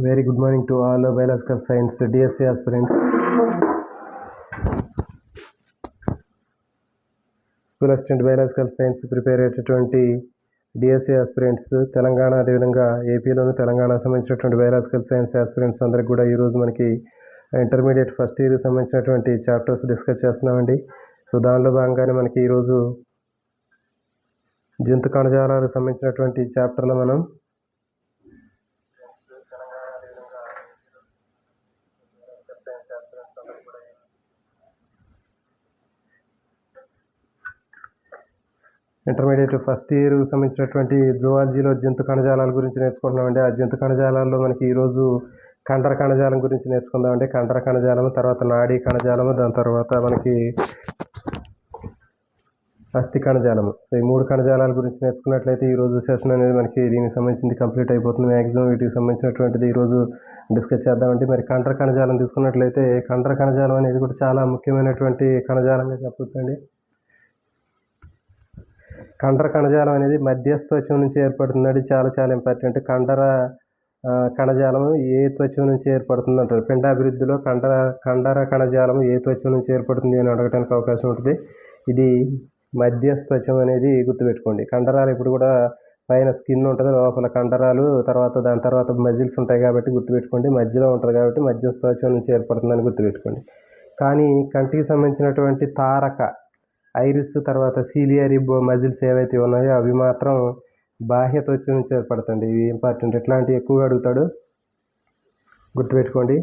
Very good morning to all biological science DSC aspirants. School assistant biological science prepare అయ్యేటటువంటి DSC aspirants Telangana అదేవిధంగా ఏపీలోను తెలంగాణ సంబంధించినటువంటి biological science aspirants అందరికి కూడా ఈరోజు మనకి ఇంటర్మీడియట్ ఫస్ట్ ఇయర్ సంబంధించినటువంటి చాప్టర్స్ డిస్కస్ చేస్తున్నామండి. సో దానిలో భాగంగానే మనకి ఈరోజు జంతు కణజాలాలకు సంబంధించినటువంటి చాప్టర్లో మనం ఇంటర్మీడియట్ ఫస్ట్ ఇయర్ సంబంధించినటువంటి జువాలజీలో జంతు కణజాలాల గురించి నేర్చుకుంటున్నామండి. ఆ జంతు కణజాలాల్లో మనకి ఈరోజు కండర కణజాలం గురించి నేర్చుకుందామండి. కండర కణజాలము, తర్వాత నాడీ కణజాలము, దాని తర్వాత మనకి అస్థి కణజాలము. ఈ మూడు కణజాలాల గురించి నేర్చుకున్నట్లయితే ఈరోజు సెషన్ అనేది మనకి దీనికి సంబంధించింది కంప్లీట్ అయిపోతుంది. మ్యాక్సిమం వీటికి సంబంధించినటువంటిది ఈరోజు డిస్కస్ చేద్దామండి. మరి కండర కణజాలం తీసుకున్నట్లయితే కండర కణజాలం అనేది కూడా చాలా ముఖ్యమైనటువంటి కణజాలంగా చెప్పొచ్చండి. కండర కణజాలం అనేది మధ్యస్థత్వం నుంచి ఏర్పడుతుంది. చాలా చాలా ఇంపార్టెంట్. కండర కణజాలము ఏ త్వచం నుంచి ఏర్పడుతుంది అంటారు. పిండాభివృద్ధిలో కండర కణజాలము ఏ త్వచం నుంచి ఏర్పడుతుంది అని అడగడానికి అవకాశం ఉంటుంది. ఇది మధ్యస్థత్వం అనేది గుర్తుపెట్టుకోండి. కండరాలు ఇప్పుడు కూడా పైన స్కిన్ ఉంటుంది, లోపల కండరాలు, దాని తర్వాత మజిల్స్ ఉంటాయి కాబట్టి గుర్తుపెట్టుకోండి. మధ్యలో ఉంటుంది కాబట్టి మధ్యస్థత్వం నుంచి ఏర్పడుతుందని గుర్తుపెట్టుకోండి. కానీ కంటికి సంబంధించినటువంటి తారక, ఐరిస్, తర్వాత సీలియరీ మజిల్స్ ఏవైతే ఉన్నాయో అవి మాత్రం బాహ్య త్వచం నుంచి ఏర్పడుతుంది. ఇవి ఇంపార్టెంట్. ఇట్లాంటివి ఎక్కువగా అడుగుతాడు, గుర్తుపెట్టుకోండి.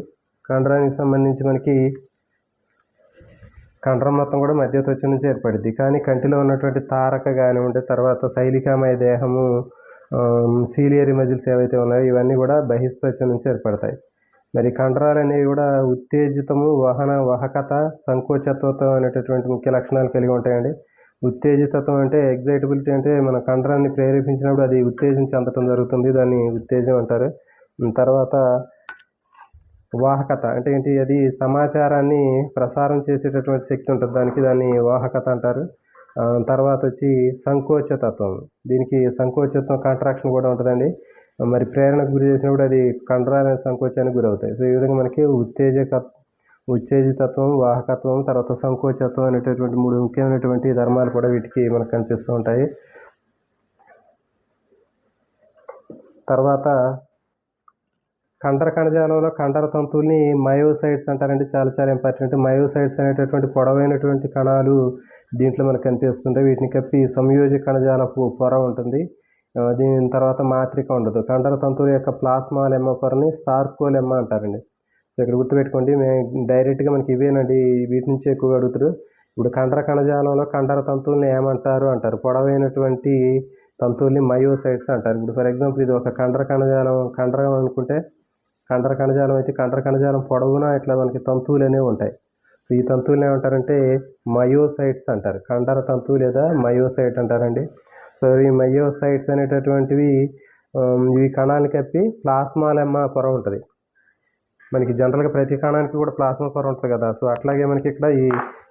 కండరానికి సంబంధించి మనకి కండరం మొత్తం కూడా మధ్య త్వచం నుంచి ఏర్పడుద్ది. కానీ కంటిలో ఉన్నటువంటి తారక కానివ్వండి, తర్వాత శైలికామయ దేహము, సీలియరీ మజిల్స్ ఏవైతే ఉన్నాయో ఇవన్నీ కూడా బహిస్త్వచం నుంచి ఏర్పడతాయి. మరి కండరాలు అనేవి కూడా ఉత్తేజితము, వాహకత, సంకోచత్వం అనేటటువంటి ముఖ్య లక్షణాలు కలిగి ఉంటాయండి. ఉత్తేజితత్వం అంటే ఎగ్జైటబిలిటీ, అంటే మన కండరాన్ని ప్రేరేపించినప్పుడు అది ఉత్తేజం చెందడం జరుగుతుంది, దాన్ని ఉత్తేజం అంటారు. తర్వాత వాహకత అంటే ఏంటి, అది సమాచారాన్ని ప్రసారం చేసేటటువంటి శక్తి ఉంటుంది, దాన్ని వాహకత అంటారు. తర్వాత వచ్చి సంకోచతత్వం, దీనికి సంకోచత్వం కాంట్రాక్షన్ కూడా ఉంటుందండి. మరి ప్రేరణకు గురి చేసినప్పుడు అది కండరాల సంకోచానికి గురవుతాయి. సో ఈ విధంగా మనకి ఉత్తేజితత్వం, వాహకత్వం, తర్వాత సంకోచత్వం అనేటటువంటి మూడు ముఖ్యమైనటువంటి ధర్మాలు కూడా వీటికి మనకు కనిపిస్తూ ఉంటాయి. తర్వాత కండర కణజాలంలో కండర తంతువుల్ని మయోసైట్స్ అంటారండి. చాలా చాలా ఇంపార్టెంట్. మయోసైట్స్ అనేటటువంటి పొడవైనటువంటి కణాలు దీంట్లో మనకు కనిపిస్తుంటాయి. వీటిని కప్పి సంయోజక కణజాలపు పొర ఉంటుంది. దీని తర్వాత మాత్రిక ఉండదు. కండర తంతువుల యొక్క ప్లాస్మా లెమ్మ పొరని సార్కోలెమ్మ అంటారండి. ఇక్కడ గుర్తుపెట్టుకోండి. డైరెక్ట్గా మనకి ఇవేనండి, వీటి నుంచి ఎక్కువగా అడుగుతారు. ఇప్పుడు కండర కణజాలంలో కండర తంతువుల్ని ఏమంటారు అంటారు, పొడవైనటువంటి తంతువుల్ని మయోసైట్స్ అంటారు. ఇప్పుడు ఫర్ ఎగ్జాంపుల్ ఇది ఒక కండరం అనుకుంటే, కండర కణజాలం అయితే కండర కణజాలం పొడవునా ఇట్లా మనకి తంతువులు అనేవి ఉంటాయి. ఈ తంతువులు ఏమంటారంటే మయోసైట్స్ అంటారు. కండర తంతువు లేదా మయోసైట్ అంటారండి. సో ఈ మయోసైట్స్ అనేటటువంటివి ఇవి కణాన్ని కప్పి ప్లాస్మా లెమ్మ పొర ఉంటుంది. మనకి జనరల్గా ప్రతి కణానికి కూడా ప్లాస్మా పొర ఉంటుంది కదా. సో అట్లాగే మనకి ఇక్కడ ఈ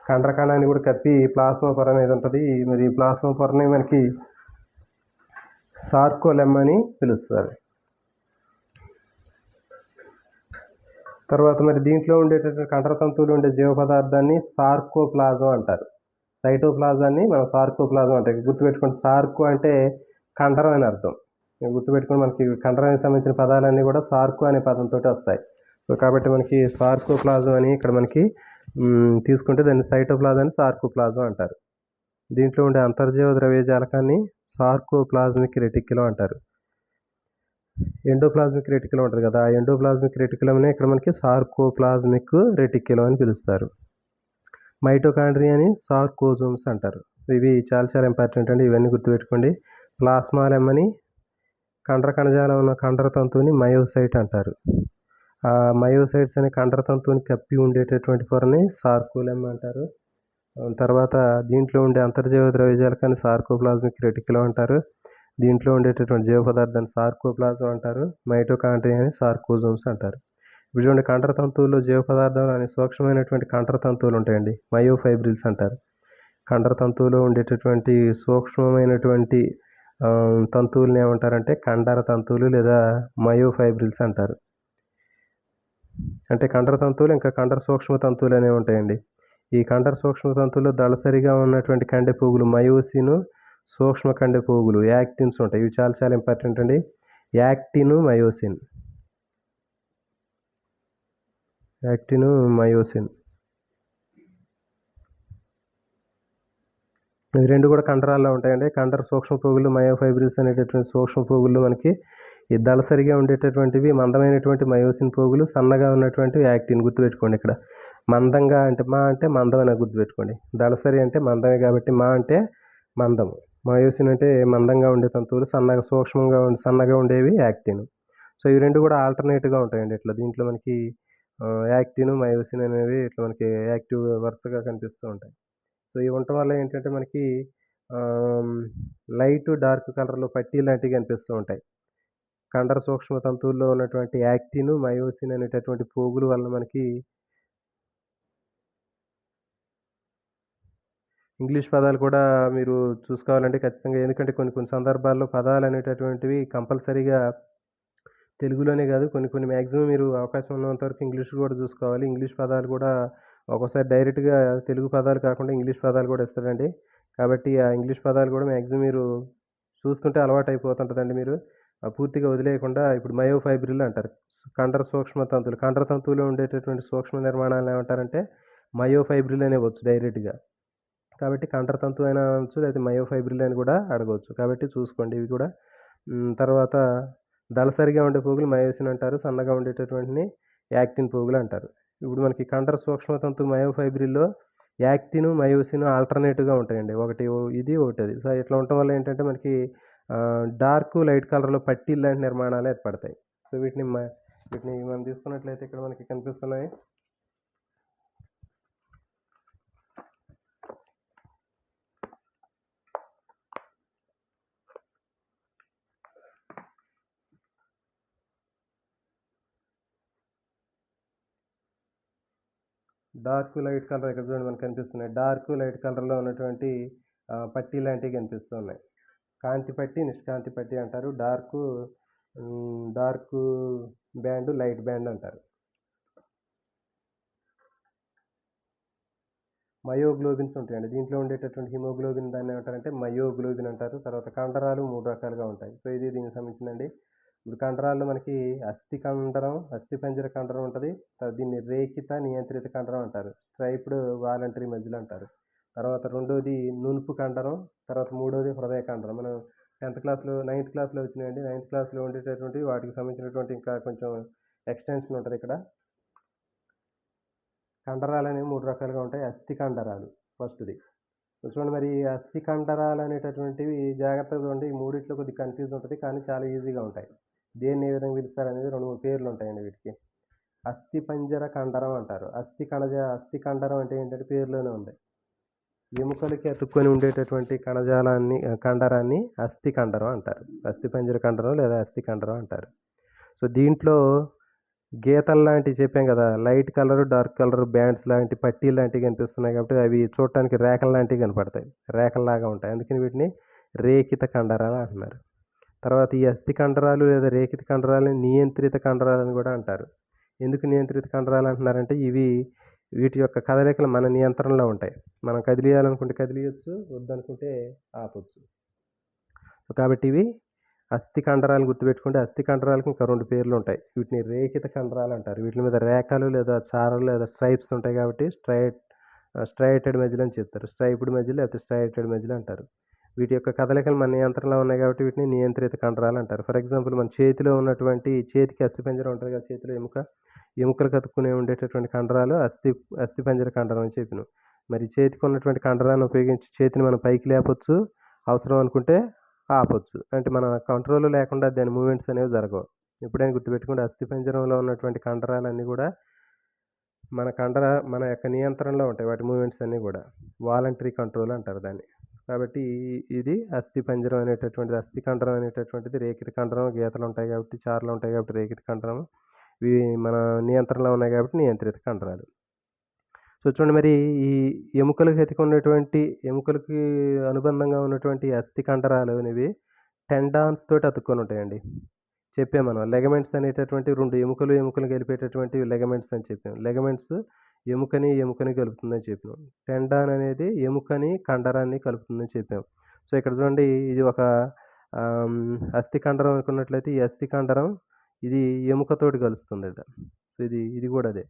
కండర కణాన్ని కూడా కప్పి ప్లాస్మా పొర అనేది ఉంటుంది. మరి ఈ ప్లాస్మా పొరని మనకి సార్కోలెమ్మ అని పిలుస్తారు. తర్వాత మరి దీంట్లో ఉండేటటువంటి కండర తంతువులు ఉండే జీవ పదార్థాన్ని సార్కోప్లాజం అంటారు. సైటోప్లాజాన్ని మనం సార్కోప్లాజం అంటారు. గుర్తుపెట్టుకోండి, సార్కో అంటే కండరం అని అర్థం. గుర్తుపెట్టుకోండి, మనకి కండరానికి సంబంధించిన పదాలన్నీ కూడా సార్కో అనే పదంతో వస్తాయి. సో కాబట్టి మనకి సార్కోప్లాజం అని ఇక్కడ మనకి తీసుకుంటే దాన్ని సైటోప్లాజాన్ని సార్కోప్లాజం అంటారు. దీంట్లో ఉండే అంతర్జీవ ద్రవ్యజాలకాన్ని సార్కోప్లాజ్మిక్ రెటిక్యులం అంటారు. ఎండోప్లాజ్మిక్ రెటిక్యులం ఉంటుంది కదా, ఆ ఎండోప్లాజ్మిక్ రెటిక్యులంనే ఇక్కడ మనకి సార్కోప్లాజ్మిక్ రెటిక్యులం అని పిలుస్తారు. మైటోకాండ్రియాని సార్కోజోమ్స్ అంటారు. ఇవి చాలా చాలా ఇంపార్టెంట్ అండి, ఇవన్నీ గుర్తుపెట్టుకోండి. ప్లాస్మా లెమ్మని కండర కణజాలం ఉన్న కండర తంతువుని మయోసైట్ అంటారు. ఆ మయోసైట్స్ అనే కండర తంతువుని కప్పి ఉండేటటువంటి పొరని సార్కోలెమ్మ అంటారు. తర్వాత దీంట్లో ఉండే అంతర్జీవ ద్రవ్యజాలకాన్ని సార్కోప్లాజ్మిక్ రెటిక్యులం అంటారు. దీంట్లో ఉండేటటువంటి జీవ పదార్థాన్ని సార్కోప్లాజం అంటారు. మైటోకాండ్రియాని సార్కోజోమ్స్ అంటారు. ఇప్పుడు చూడండి, కండర తంతువుల్లో జీవ పదార్థాలు అనే సూక్ష్మమైనటువంటి కండర తంతువులు ఉంటాయండి, మయోఫైబ్రిల్స్ అంటారు. కండర తంతువులో ఉండేటటువంటి సూక్ష్మమైనటువంటి తంతువులను ఏమంటారంటే కండర తంతువులు లేదా మయోఫైబ్రిల్స్ అంటారు. అంటే కండర తంతువులు ఇంకా కండర సూక్ష్మ తంతువులు అనేవి ఉంటాయండి. ఈ కండర సూక్ష్మ తంతువుల్లో దళసరిగా ఉన్నటువంటి కండె పోగులు మయోసిన్, సూక్ష్మ కండె పోగులు యాక్టిన్స్ ఉంటాయి. ఇవి చాలా చాలా ఇంపార్టెంట్ అండి. Actin, myosin. ఇవి రెండు కూడా కండరాల్లో ఉంటాయండి. కండర సూక్ష్మ పోగులు మయోఫైబ్రిల్స్ అనేటటువంటి సూక్ష్మ పోగులు మనకి ఈ దళసరిగా ఉండేటటువంటివి మందమైనటువంటి మయోసిన్ పోగులు, సన్నగా ఉన్నటువంటివి యాక్టిన్. గుర్తుపెట్టుకోండి ఇక్కడ మందంగా అంటే మందం అని గుర్తుపెట్టుకోండి. దళసరి అంటే మందమే కాబట్టి అంటే మందము. మయోసిన్ అంటే మందంగా ఉండే తంతువులు, సన్నగా ఉండేవి యాక్టిన్. సో ఈ రెండు కూడా ఆల్టర్నేట్గా ఉంటాయండి. ఇట్లా దీంట్లో మనకి యాక్టిన్, మయోసిన్ అనేవి ఇట్లా మనకి యాక్టివ్ వరుసగా కనిపిస్తూ ఉంటాయి. సో ఇవి ఉండటం వల్ల ఏంటంటే మనకి లైట్, డార్క్ కలర్లో పట్టీ లాంటివి కనిపిస్తూ ఉంటాయి. కండర సూక్ష్మ తంతువుల్లో ఉన్నటువంటి యాక్టిన్, మయోసిన్ అనేటటువంటి పోగుల వల్ల మనకి ఇంగ్లీష్ పదాలు కూడా మీరు చూసుకోవాలంటే ఖచ్చితంగా. ఎందుకంటే కొన్ని సందర్భాల్లో పదాలు అనేటటువంటివి కంపల్సరీగా తెలుగులోనే కాదు కొన్ని మ్యాక్సిమం మీరు అవకాశం ఉన్నంత వరకు ఇంగ్లీష్ కూడా చూసుకోవాలి. ఇంగ్లీష్ పదాలు కూడా ఒక్కోసారి డైరెక్ట్గా తెలుగు పదాలు కాకుండా ఇంగ్లీష్ పదాలు కూడా ఇస్తాడండి. కాబట్టి ఆ ఇంగ్లీష్ పదాలు కూడా మ్యాక్సిమం మీరు చూస్తుంటే అలవాటు అయిపోతుంటుందండి. మీరు పూర్తిగా వదిలేయకుండా ఇప్పుడు మయోఫైబ్రిల్ అంటారు. కండర సూక్ష్మ తంతువులు, కండర తంతువులో ఉండేటటువంటి సూక్ష్మ నిర్మాణాలను ఏమంటారంటే మయోఫైబ్రిల్ అనేవచ్చు డైరెక్ట్గా. కాబట్టి కండర తంతువు అయినా అనవచ్చు, లేదా మయోఫైబ్రిల్ అని కూడా అడగవచ్చు. కాబట్టి చూసుకోండి ఇవి కూడా. తర్వాత దళసరిగా ఉండే పోగులు మయోసిన్ అంటారు. సన్నగా ఉండేటటువంటిని యాక్టిన్ పోగులు అంటారు. ఇప్పుడు మనకి కండర సూక్ష్మ తంతు మయోఫైబ్రిల్లో యాక్టిన్, మయోసిన్ ఆల్టర్నేటివ్గా ఉంటాయండి. ఒకటి ఇది, ఒకటి అది. సో ఇట్లా ఉండటం వల్ల ఏంటంటే మనకి డార్క్, లైట్ కలర్లో పట్టీలు లాంటి నిర్మాణాలు ఏర్పడతాయి. సో వీటిని మనం తీసుకున్నట్లయితే ఇక్కడ మనకి కనిపిస్తున్నాయి. డార్క్, లైట్ కలర్ ఇక్కడ చూడండి మనకు కనిపిస్తున్నాయి. డార్క్, లైట్ కలర్లో ఉన్నటువంటి పట్టీ లాంటివి కనిపిస్తూ ఉన్నాయి. కాంతి పట్టి, నిష్కాంతి పట్టి అంటారు. డార్క్ బ్యాండ్, లైట్ బ్యాండ్ అంటారు. మయోగ్లోబిన్స్ ఉంటాయండి. దీంట్లో ఉండేటటువంటి హిమోగ్లోబిన్ దాన్ని ఏమంటారంటే మయోగ్లోబిన్ అంటారు. తర్వాత కండరాలు 3 రకాలుగా ఉంటాయి. సో ఇది దీనికి సంబంధించిందండి. ఇప్పుడు కండరాల్లో మనకి అస్థి కండరం, అస్థిపంజర కండరం ఉంటుంది. దీన్ని రేఖిత నియంత్రిత కండరం అంటారు. స్ట్రైప్డ్ వాలంటరీ మజిల్ అంటారు. తర్వాత రెండోది నునుపు కండరం. తర్వాత మూడోది హృదయ కండరం. మనం 9th క్లాస్లో వచ్చినాయండి. 9th క్లాస్లో ఉండేటటువంటి వాటికి సంబంధించినటువంటి ఇంకా కొంచెం ఎక్స్టెన్షన్ ఉంటుంది ఇక్కడ. కండరాలు అనేవి 3 రకాలుగా ఉంటాయి. అస్థి కండరాలు ఫస్ట్ది. చూడండి మరి అస్థి కండరాలు అనేటటువంటివి జాగ్రత్తగా చూడండి. ఈ మూడిట్లో కొద్దిగా కన్ఫ్యూజ్ ఉంటుంది, కానీ చాలా ఈజీగా ఉంటాయి. దేన్ని ఏ విధంగా పిలుస్తారు అనేది 2-3 పేర్లు ఉంటాయండి వీటికి. అస్థి పంజర కండరం అంటారు. అస్థి కండరం అంటే ఏంటంటే పేరులోనే ఉంది. ఎముకలకి అతుక్కొని ఉండేటటువంటి కండరాన్ని అస్థి కండరం అంటారు. అస్థి పంజర కండరం లేదా అస్థి కండరం అంటారు. సో దీంట్లో గీతలు లాంటివి చెప్పాం కదా, light colour, dark colour bands లాంటి పట్టీలు లాంటివి కనిపిస్తున్నాయి కాబట్టి అవి చూడటానికి రేఖల లాంటివి కనపడతాయి. రేఖల్లాగా ఉంటాయి. అందుకని వీటిని రేఖిత కండరాలు అంటున్నారు. తర్వాత ఈ అస్థి కండరాలు లేదా రేఖిత కండరాలని నియంత్రిత కండరాలని కూడా అంటారు. ఎందుకు నియంత్రిత కండరాలు అంటున్నారంటే వీటి యొక్క కదలికలు మన నియంత్రణలో ఉంటాయి. మనం కదిలియాలనుకుంటే కదిలియచ్చు, వద్దనుకుంటే ఆపొచ్చు. కాబట్టి ఇవి అస్థి కండరాలు గుర్తుపెట్టుకుంటే అస్థి కండరాలకు ఇంకా 2 పేర్లు ఉంటాయి. వీటిని రేఖిత కండరాలు అంటారు. వీటి మీద రేఖలు లేదా చారలు లేదా స్ట్రైప్స్ ఉంటాయి కాబట్టి స్ట్రైటెడ్ మజిల్ అని చెప్తారు. స్ట్రైప్డ్ మజిల్ లేకపోతే స్ట్రైటెడ్ మజిల్ అంటారు. వీటి యొక్క కదలికలు మన నియంత్రణలో ఉన్నాయి కాబట్టి వీటిని నియంత్రిత కండరాలు అంటారు. ఫర్ ఎగ్జాంపుల్ మన చేతిలో ఉన్నటువంటి చేతికి అస్థిపంజరం ఉంటుంది కదా, చేతిలో ఎముకలు కతుక్కునే ఉండేటటువంటి కండరాలు అస్థిపంజర కండరం అని చెప్పినాం. మరి చేతికి ఉన్నటువంటి కండరాన్ని ఉపయోగించి చేతిని మనం పైకి లేపొచ్చు, అవసరం అనుకుంటే ఆపొచ్చు. అంటే మన కంట్రోల్ లేకుండా దాని మూమెంట్స్ అనేవి జరగవు. ఎప్పుడైనా గుర్తుపెట్టుకుంటే అస్థిపంజరంలో ఉన్నటువంటి కండరాలన్నీ కూడా మన యొక్క నియంత్రణలో ఉంటాయి. వాటి మూమెంట్స్ అన్నీ కూడా వాలంటరీ కంట్రోల్ అంటారు దాన్ని. కాబట్టి ఇది అస్థిపంజరం అనేటటువంటిది, అస్థి కండరం అనేటటువంటిది రేఖిత కండరం. గీతలు ఉంటాయి కాబట్టి, చారలు ఉంటాయి కాబట్టి రేఖిత కండరం. ఇవి మన నియంత్రణలో ఉన్నాయి కాబట్టి నియంత్రిత కండరాలు. సో చూడండి మరి ఈ ఎముకలకి అనుబంధంగా ఉన్నటువంటి అస్థి కండరాలు అనేవి టెండాన్స్ తోటి అతుక్కొని ఉంటాయండి. చెప్పాం మనం. లెగమెంట్స్ అనేటటువంటి 2 ఎముకలు కలిపేటటువంటి లెగమెంట్స్ అని చెప్పాం. లెగమెంట్స్ ఎముకని కలుపుతుందని చెప్పినాం. టెండాన్ అనేది ఎముకని, కండరాన్ని కలుపుతుందని చెప్పాం. సో, ఇక్కడ చూడండి ఇది ఒక అస్థి కండరం అనుకున్నట్లయితే ఈ అస్థి కండరం ఇది ఎముకతోటి కలుస్తుందట. సో, ఇది కూడా అదే.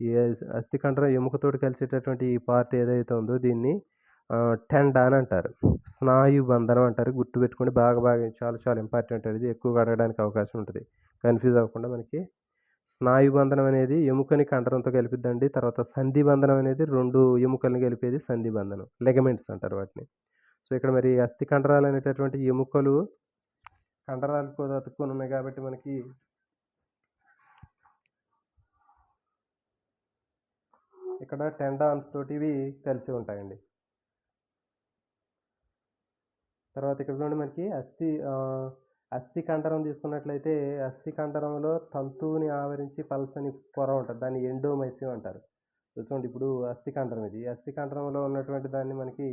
ఈ అస్థి కండరం ఎముకతోటి కలిసేటటువంటి ఈ పార్ట్ ఏదైతే ఉందో దీన్ని టెండాన్ అంటారు. స్నాయు బంధనం అంటారు. గుర్తుపెట్టుకోండి. బాగా చాలా చాలా ఇంపార్టెంట్ అది. ఎక్కువగా అడగడానికి అవకాశం ఉంటుంది. కన్ఫ్యూజ్ అవ్వకుండా మనకి స్నాయు బంధనం అనేది ఎముకని కండరంతో కలిపిద్దండి. తర్వాత సంధి బంధనం అనేది 2 ఎముకల్ని కలిపేది సంధి బంధనం. లెగమెంట్స్ అంటారు వాటిని. సో, ఇక్కడ మరి అస్థి కండరాలు అనేటటువంటి ఎముకలు కండరాలకు అతుక్కొని ఉన్నాయి కాబట్టి మనకి ఇక్కడ టెండాన్స్ తోటి ఇవి కలిసి ఉంటాయండి. తర్వాత ఇక్కడ చూడండి మనకి అస్థి కండరం తీసుకున్నట్లయితే అస్థి కండరంలో తంతువుని ఆవరించి పల్సని పొర ఉంటుంది. దాన్ని ఎండోమైసియం అంటారు. చూడండి ఇప్పుడు అస్థి కండరం ఇది. అస్థి కండరంలో ఉన్నటువంటి దాన్ని మనకి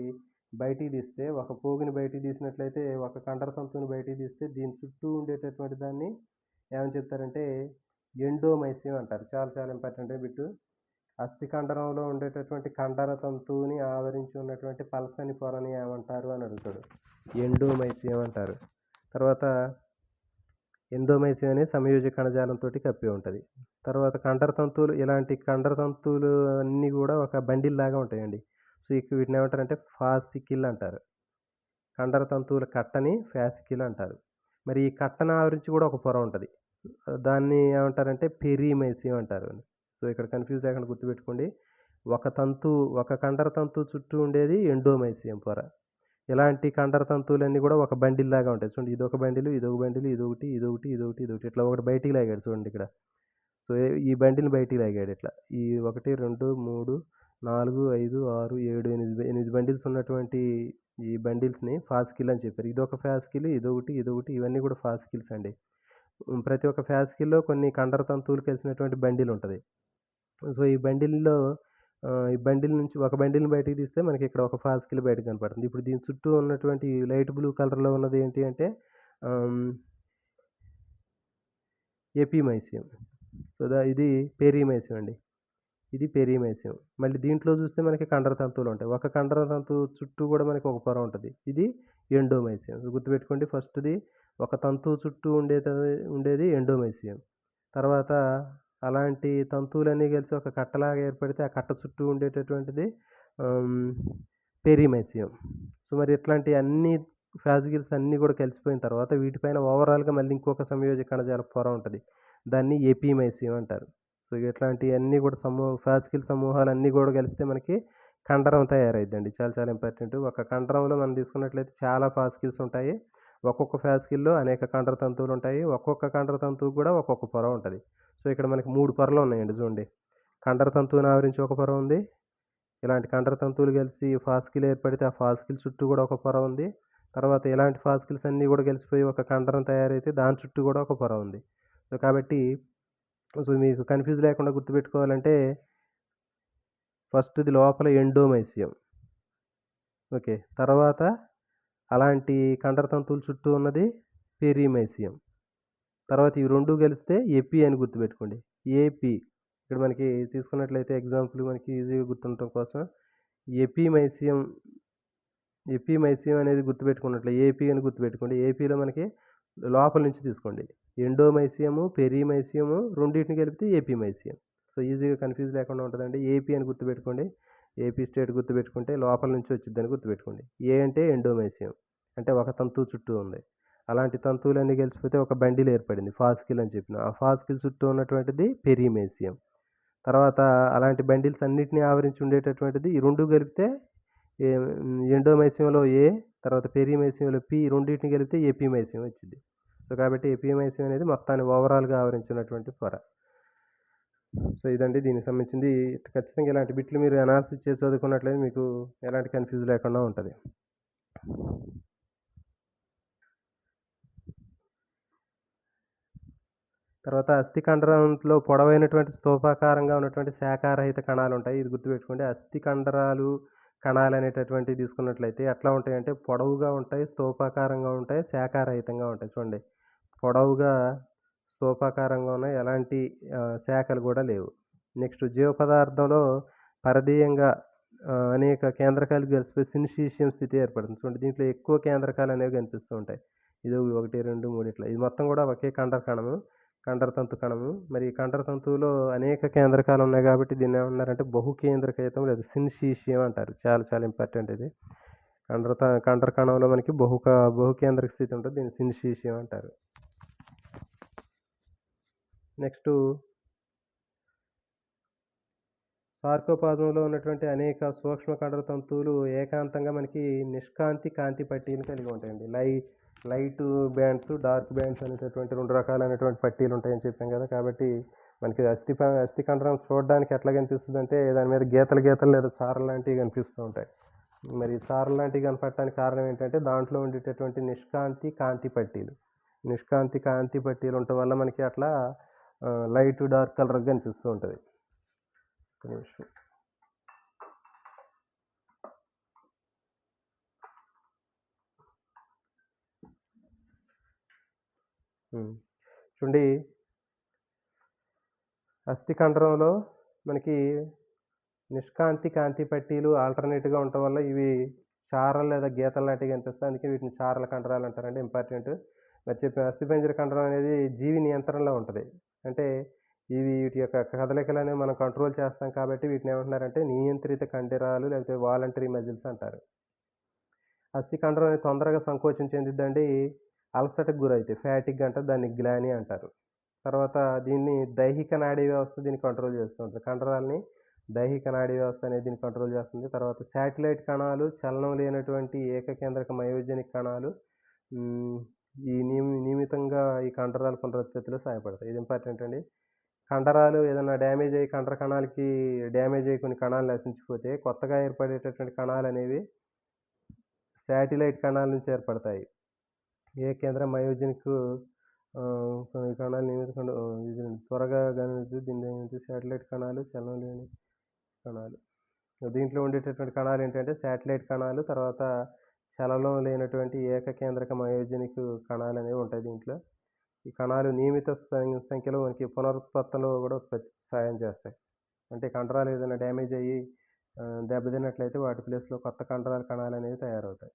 బయటికి తీస్తే ఒక పోగుని బయటికి తీసినట్లయితే ఒక కండర తంతువుని బయటికి తీస్తే దీని చుట్టూ ఉండేటటువంటి దాన్ని ఏమని చెప్తారంటే ఎండోమైసియం అంటారు. చాలా చాలా ఇంపార్టెంట్ బిట్టు. అస్థి కండరంలో ఉండేటటువంటి కండర తంతువుని ఆవరించి ఉన్నటువంటి పల్సని పొరని ఏమంటారు అని అడుగుతాడు. ఎండోమైసియం అంటారు. తర్వాత ఎండోమైసియం అనేది సంయోజక కణజాలంతో కప్పి ఉంటుంది. తర్వాత కండర తంతువులు ఇలాంటి కండర తంతువులు అన్నీ కూడా ఒక బండిల్ లాగా ఉంటాయండి. సో, వీటిని ఏమంటారంటే ఫాసికిల్ అంటారు. కండర తంతువుల కట్టని ఫాసికిల్ అంటారు. మరి ఈ కట్టను ఆవరించి కూడా ఒక పొర ఉంటుంది. దాన్ని ఏమంటారంటే పెరిమైసియం అంటారు. సో, ఇక్కడ కన్ఫ్యూజ్ లేకుండా గుర్తుపెట్టుకోండి. ఒక కండర తంతువు చుట్టూ ఉండేది ఎండోమైసియం పొర. ఇలాంటి కండర తంతువులన్నీ కూడా ఒక బండిల్ లాగా ఉంటాయి. చూడండి ఇదొక బండిలు, ఇదొక బండిలు, ఇదొకటి ఇట్లా ఒకటి బయటికి లాగాడు చూడండి ఇక్కడ. సో, ఈ బండిల్ని బయటికి లాగాడు ఇట్లా. ఈ 1, 2, 3, 4, 5, 6, 7, 8 బండిల్స్ ఉన్నటువంటి ఈ బండిల్స్ని ఫాసికిల్ అని చెప్పారు. ఇదొక ఫాసికిల్, ఇదొకటి ఇవన్నీ కూడా ఫాసికిల్స్ అండి. ప్రతి ఒక్క ఫాసికిల్లో కొన్ని కండర తంతువులు కలిసినటువంటి బండిల్ ఉంటుంది. సో, ఈ బండిల్ నుంచి ఒక బండిల్ని బయటికి తీస్తే మనకి ఇక్కడ ఒక ఫాసికిల్ బయటకు కనపడుతుంది. ఇప్పుడు దీని చుట్టూ ఉన్నటువంటి లైట్ బ్లూ కలర్లో ఉన్నది ఏంటి అంటే ఎపిమైసియం. సో, ఇది పెరిమైసియం అండి. ఇది పెరిమైసియం. మళ్ళీ దీంట్లో చూస్తే మనకి కండర తంతువులు ఉంటాయి. ఒక కండర తంతువు చుట్టూ కూడా మనకి ఒక పొర ఉంటుంది. ఇది ఎండోమైసియం. గుర్తుపెట్టుకోండి. ఫస్ట్ది ఒక తంతువు చుట్టూ ఉండేది ఎండోమైసియం. తర్వాత అలాంటి తంతువులన్నీ కలిసి ఒక కట్టలాగా ఏర్పడితే ఆ కట్ట చుట్టూ ఉండేటటువంటిది పెరిమైసియం. సో, మరి ఇట్లాంటి అన్ని ఫాసికిల్స్ అన్నీ కూడా కలిసిపోయిన తర్వాత వీటిపైన ఓవరాల్గా మళ్ళీ ఇంకొక సంయోజక కణజాల పొర ఉంటుంది. దాన్ని ఎపిమైసియం అంటారు. సో, ఇట్లాంటివన్నీ కూడా ఫాసికిల్ సమూహాలన్నీ కూడా కలిస్తే మనకి కండరం తయారైద్దండి. చాలా చాలా ఇంపార్టెంట్. ఒక కండరంలో మనం తీసుకున్నట్లయితే చాలా ఫాసికిల్స్ ఉంటాయి. ఒక్కొక్క ఫాసికిల్లో అనేక కండర తంతువులు ఉంటాయి. ఒక్కొక్క కండర తంతువు కూడా ఒక్కొక్క పొర ఉంటుంది. సో, ఇక్కడ మనకి 3 పొరలు ఉన్నాయండి చూడండి. కండర తంతువుని ఆవరించి ఒక పొర ఉంది. ఇలాంటి కండర తంతువులు కలిసి ఫాసికిల్ ఏర్పడితే ఆ ఫాసికిల్ చుట్టూ కూడా ఒక పొర ఉంది. తర్వాత ఇలాంటి ఫాసికిల్స్ అన్నీ కూడా కలిసిపోయి ఒక కండరం తయారైతే దాని చుట్టూ కూడా ఒక పొర ఉంది. సో, కాబట్టి మీకు కన్ఫ్యూజ్ లేకుండా గుర్తుపెట్టుకోవాలంటే ఫస్ట్ది లోపల ఎండోమైసియం. ఓకే. తర్వాత అలాంటి కండర తంతువుల చుట్టూ ఉన్నది పెరిమైసియం. తర్వాత ఇవి 2 కలిస్తే ఎపి అని గుర్తుపెట్టుకోండి. ఏపి ఇక్కడ మనకి తీసుకున్నట్లయితే ఎగ్జాంపుల్ మనకి ఈజీగా గుర్తుండటం కోసం ఎపిమైసియం అనేది గుర్తుపెట్టుకున్నట్లే ఏపీ అని గుర్తుపెట్టుకోండి. ఏపీలో మనకి లోపల నుంచి తీసుకోండి. ఎండోమైసియము, పెరిమైసియము రెండింటిని కలిపితే ఎపిమైసియం. సో, ఈజీగా కన్ఫ్యూజ్ లేకుండా ఉంటుందండి. ఏపీ అని గుర్తుపెట్టుకోండి. ఏపీ స్టేట్ గుర్తుపెట్టుకుంటే లోపల నుంచి వచ్చిద్దని గుర్తుపెట్టుకోండి. ఏ అంటే ఎండోమైసియం అంటే ఒక తంతువు చుట్టూ ఉంది. అలాంటి తంతువులన్నీ కలిసిపోతే ఒక బండిల్ ఏర్పడింది ఫాసికిల్ అని చెప్పిన. ఆ ఫాసికిల్ చుట్టూ ఉన్నటువంటిది పెరిమైసియం. తర్వాత అలాంటి బండిల్స్ అన్నిటిని ఆవరించి ఉండేటటువంటిది ఈ 2 కలిపితే ఎండోమైసియంలో ఏ, తర్వాత పెరిమైసియంలో పి రెండింటిని కలిపితే ఎపిమైసియం వచ్చింది. సో, కాబట్టి ఎపిమైసియం అనేది మొత్తాన్ని ఓవరాల్గా ఆవరించినటువంటి పొర. సో, ఇదండి దీనికి సంబంధించింది. ఖచ్చితంగా ఇలాంటి బిట్లు మీరు అనాలిసిస్ చేసి చదువుకున్నట్లయితే మీకు ఎలాంటి కన్ఫ్యూజ్ లేకుండా ఉంటుంది. తర్వాత అస్థి కండరంలో పొడవైనటువంటి స్తూపాకారంగా ఉన్నటువంటి శాఖారహిత కణాలు ఉంటాయి. ఇది గుర్తుపెట్టుకోండి. అస్థి కండరాలు కణాలు అనేటటువంటివి తీసుకున్నట్లయితే ఎట్లా ఉంటాయంటే పొడవుగా ఉంటాయి, స్తూపాకారంగా ఉంటాయి, శాఖారహితంగా ఉంటాయి. చూడండి పొడవుగా స్తూపాకారంగా ఉన్నాయి. ఎలాంటి శాఖలు గూడా లేవు. నెక్స్ట్ జీవ పదార్థంలో పరదీయంగా అనేక కేంద్రకాలు కలిసిపోయి సిన్షీషియం స్థితి ఏర్పడుతుంది. చూడండి దీంట్లో ఎక్కువ కేంద్రకాలనేవి కనిపిస్తూ ఉంటాయి. ఇది 1, 2, 3 ఇట్లా. ఇది మొత్తం గూడా ఒకే కండర కణము. కండరతంతు కణము. మరి ఈ కండరతంతువులో అనేక కేంద్రకాలున్నాయి గాబట్టి దీన్నేమన్నారంటే బహుకేంద్రకయుతం లేదా సిన్షీషియం అంటారు. చాలా చాలా ఇంపార్టెంట్ ఇది. కండర కణంలో మనకి బహుకేంద్రక స్థితి ఉంటది. దీన్ని సిన్షీషియం అంటారు. నెక్స్టు సార్కోప్లాజంలో ఉన్నటువంటి అనేక సూక్ష్మ కండర తంతువులు ఏకాంతంగా మనకి నిష్కాంతి కాంతి పట్టీలు కలిగి ఉంటాయండి. లైట్ బ్యాండ్స్, డార్క్ బ్యాండ్స్ అనేటటువంటి 2 రకాలైనటువంటి పట్టీలు ఉంటాయని చెప్పాం కదా! కాబట్టి మనకి అస్థి కండరం చూడడానికి ఎట్లా కనిపిస్తుందంటే దాని మీద గీతలు లేదా చారలు లాంటివి కనిపిస్తూ ఉంటాయి. మరి చారలు లాంటివి కనపడటానికి కారణం ఏంటంటే దాంట్లో ఉండేటటువంటి నిష్కాంతి కాంతి పట్టీలు. నిష్కాంతి కాంతి పట్టీలు ఉండటం వల్ల మనకి అట్లా లైట్, డార్క్ కలర్‌గా కనిపిస్తూ ఉంటది. ఒక్క నిమిషం. చూడండి అస్థి కండరంలో మనకి నిష్కాంతి కాంతి పట్టీలు ఆల్టర్‌నేట్‌గా ఉండటం వల్ల ఇవి చారలు లేదా గీతలు లాంటివి కనిపిస్తాయి. అందుకే వీటిని చారల కండరాలు అంటారండి. ఇంపార్టెంట్. మరి చెప్పిన అస్థిపంజర కండరం అనేది జీవి నియంత్రణలో ఉంటది. అంటే వీటి యొక్క కదలికలనేవి మనం కంట్రోల్ చేస్తాం కాబట్టి వీటిని ఏమంటున్నారంటే నియంత్రిత కండరాలు లేకపోతే వాలంటరీ మజిల్స్ అంటారు. అస్థి కండరం అనేది తొందరగా సంకోచం చెందిద్దండి. అలసటకు గురైతాయి. ఫ్యాటిగ్ అంటారు. దాన్ని గ్లాని అంటారు. తర్వాత దీన్ని దైహిక నాడీ వ్యవస్థ దీన్ని కంట్రోల్ చేస్తూ ఉంటది. కండరాల్ని దైహిక నాడీ వ్యవస్థ అనేది దీన్ని కంట్రోల్ చేస్తుంది. తర్వాత శాటిలైట్ కణాలు, చలనం లేనటువంటి ఏకకేంద్రక మయోజెనిక్ కణాలు ఈ నియమితంగా ఈ కండరాల పునరుత్పత్తిలో సహాయపడతాయి. ఇది ఇంపార్టెంట్ అండి. కండరాలు ఏదైనా డ్యామేజ్ అయ్యి కండర కణాలకి డ్యామేజ్ అయ్యి కొన్ని కణాలు నశించిపోతే కొత్తగా ఏర్పడేటటువంటి కణాలనేవి శాటిలైట్ కణాల నుంచి ఏర్పడతాయి. ఏకేంద్ర మయోజెనిక్ ఈ కణాలు ఇది త్వరగా దీన్ని శాటిలైట్ కణాలు, చలనం లేని కణాలు. దీంట్లో ఉండేటటువంటి కణాలు ఏంటంటే శాటిలైట్ కణాలు, తర్వాత చలనం లేనటువంటి ఏకకేంద్రక మయోజెనిక్ కణాలు అనేవి ఉంటాయి దీంట్లో. ఈ కణాలు నియమిత సంఖ్యలో మనకి పునరుత్పత్తిలో కూడా సహాయం చేస్తాయి. అంటే కండరాలు ఏదైనా డ్యామేజ్ అయ్యి దెబ్బతిన్నట్లయితే వాటి ప్లేస్‌లో కొత్త కణాలు అనేవి తయారవుతాయి.